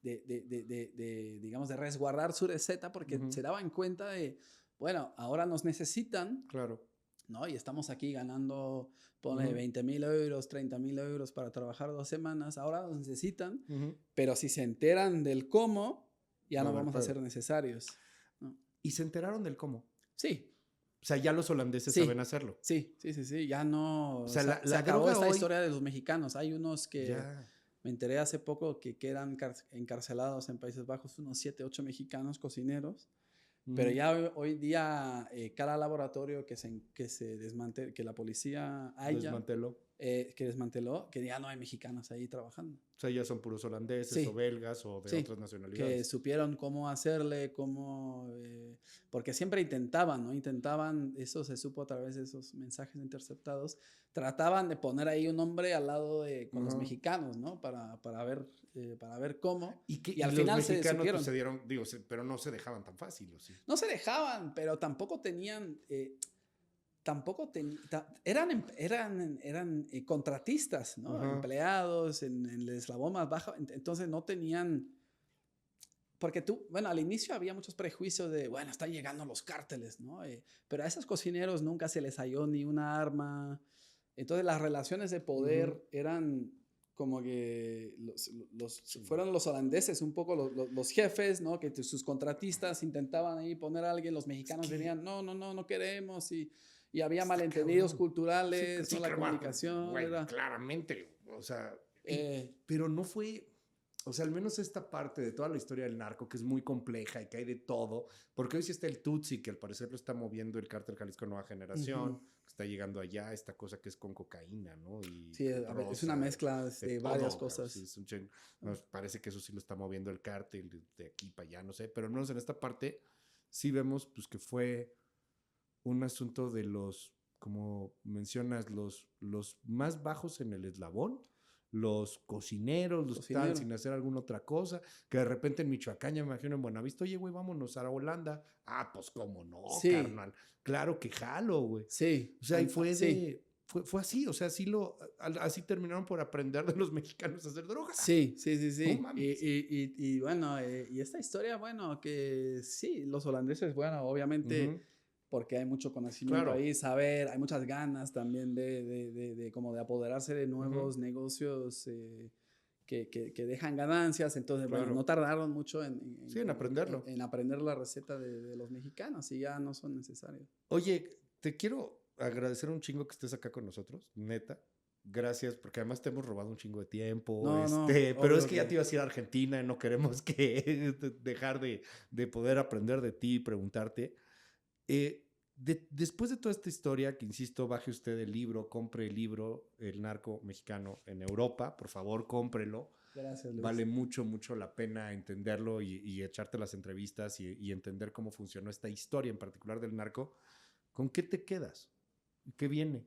digamos, de resguardar su receta porque se daban cuenta de, bueno, ahora nos necesitan, Claro. ¿no? Y estamos aquí ganando, ponle 20,000 euros, 30,000 euros para trabajar 2 semanas, ahora nos necesitan, pero si se enteran del cómo, ya no vamos a ser necesarios, ¿no? ¿Y se enteraron del cómo? Sí. O sea, ya los holandeses saben hacerlo. Sí, ya no... O sea, se acabó esta historia de los mexicanos. Hay unos que... Ya. Me enteré hace poco que quedan encarcelados en Países Bajos unos 7, 8 mexicanos cocineros. Pero ya hoy día cada laboratorio que la policía desmanteló, que ya no hay mexicanos ahí trabajando. O sea, ya son puros holandeses o belgas o de otras nacionalidades. Que supieron cómo hacerle, porque siempre intentaban, ¿no? Eso se supo a través de esos mensajes interceptados, trataban de poner ahí un hombre al lado con los mexicanos, ¿no? Para ver cómo. Y al final los mexicanos supieron. Pues, se dieron, pero no se dejaban tan fácil, ¿o sí? No se dejaban, pero tampoco tenían... eran contratistas, ¿no? Empleados en el eslabón más bajo, entonces no tenían, porque al inicio había muchos prejuicios de, bueno, están llegando los cárteles, ¿no? Pero a esos cocineros nunca se les halló ni una arma, entonces las relaciones de poder eran como que fueron los holandeses un poco los jefes, ¿no? Que sus contratistas intentaban ahí poner a alguien, los mexicanos dirían, no queremos, y había malentendidos culturales, ¿no? La comunicación. Claramente, o sea, pero no fue, o sea, al menos esta parte de toda la historia del narco, que es muy compleja y que hay de todo, porque hoy sí está el Tutsi, que al parecer lo está moviendo el cártel Jalisco Nueva Generación, que está llegando allá, esta cosa que es con cocaína, ¿no? Y sí, es una mezcla de varias cosas. Sí, nos parece que eso sí lo está moviendo el cártel de aquí para allá, no sé, pero al menos en esta parte sí vemos pues que fue un asunto de como mencionas, los más bajos en el eslabón, los cocineros, los que estaban sin hacer alguna otra cosa, que de repente en Michoacán, ya me imagino en Buenavista, oye, güey, vámonos a Holanda. Ah, pues cómo no, carnal. Claro que jalo, güey. Sí. O sea, y fue así, o sea, así terminaron por aprender de los mexicanos a hacer drogas. Sí. No mames. Y bueno, y esta historia, bueno, que sí, los holandeses, bueno, obviamente... porque hay mucho conocimiento ahí, saber, hay muchas ganas también de como de apoderarse de nuevos negocios que dejan ganancias, entonces, bueno, no tardaron mucho en aprenderlo. En aprender la receta de los mexicanos y ya no son necesarios. Oye, te quiero agradecer un chingo que estés acá con nosotros, neta. Gracias, porque además te hemos robado un chingo de tiempo. Pero es que ya te ibas a ir a Argentina y no queremos dejar de poder aprender de ti y preguntarte. Después de toda esta historia, que insisto, baje usted el libro, compre el libro El narco mexicano en Europa, por favor, cómprelo. Gracias, Luis. Vale mucho la pena entenderlo y echarte las entrevistas y entender cómo funcionó esta historia en particular del narco. ¿Con qué te quedas? ¿Qué viene?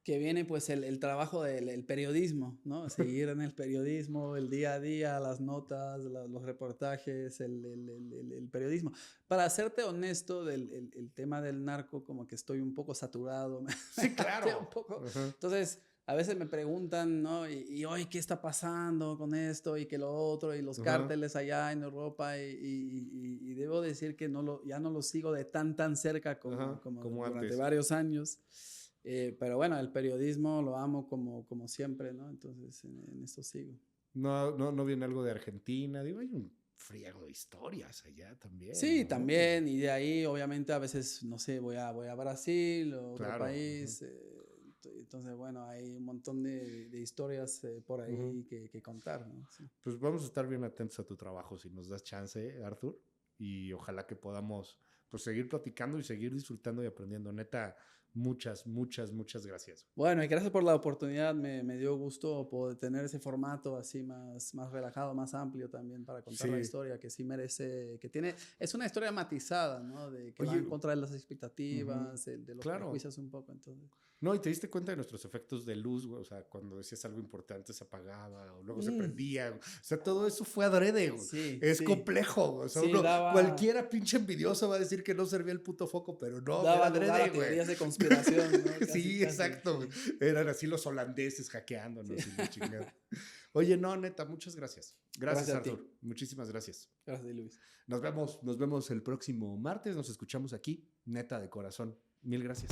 Que viene pues el trabajo del periodismo, ¿no? Seguir en el periodismo, el día a día, las notas, los reportajes, el periodismo. Para serte honesto, el tema del narco como que estoy un poco saturado. Sí, claro. Un poco. Entonces, a veces me preguntan, ¿no? Y hoy, ¿qué está pasando con esto y que lo otro? Y los cárteles allá en Europa. Y debo decir que ya no lo sigo de tan cerca como durante antes. Varios años. Pero bueno, el periodismo lo amo como siempre, ¿no? Entonces, en esto sigo. No viene algo de Argentina. Digo, hay un friego de historias allá también. Sí, ¿no? También. Y de ahí, obviamente, a veces, no sé, voy a Brasil o otro país. Entonces, bueno, hay un montón de historias por ahí que contar, ¿no? Sí. Pues vamos a estar bien atentos a tu trabajo si nos das chance, Arthur. Y ojalá que podamos pues seguir platicando y seguir disfrutando y aprendiendo. Neta, Muchas, muchas, muchas gracias. Bueno, y gracias por la oportunidad. Me dio gusto poder tener ese formato así más relajado, más amplio también para contar la historia, que sí merece, es una historia matizada, ¿no? De que va en contra de las expectativas, de los prejuicios un poco, entonces. No, y te diste cuenta de nuestros efectos de luz, güey. O sea, cuando decías algo importante se apagaba o luego se prendía, güey. O sea, todo eso fue adrede, güey. Sí, es complejo, güey. O sea, cualquiera pinche envidioso va a decir que no servía el puto foco, pero no, daba adrede, güey. Teorías de conspiración, ¿no? Sí, exacto. Sí. Eran así los holandeses hackeándonos y la chingada. Oye, no, neta, muchas gracias. Gracias Artur. Muchísimas gracias. Gracias, Luis. Nos vemos el próximo martes. Nos escuchamos aquí, neta de corazón. Mil gracias.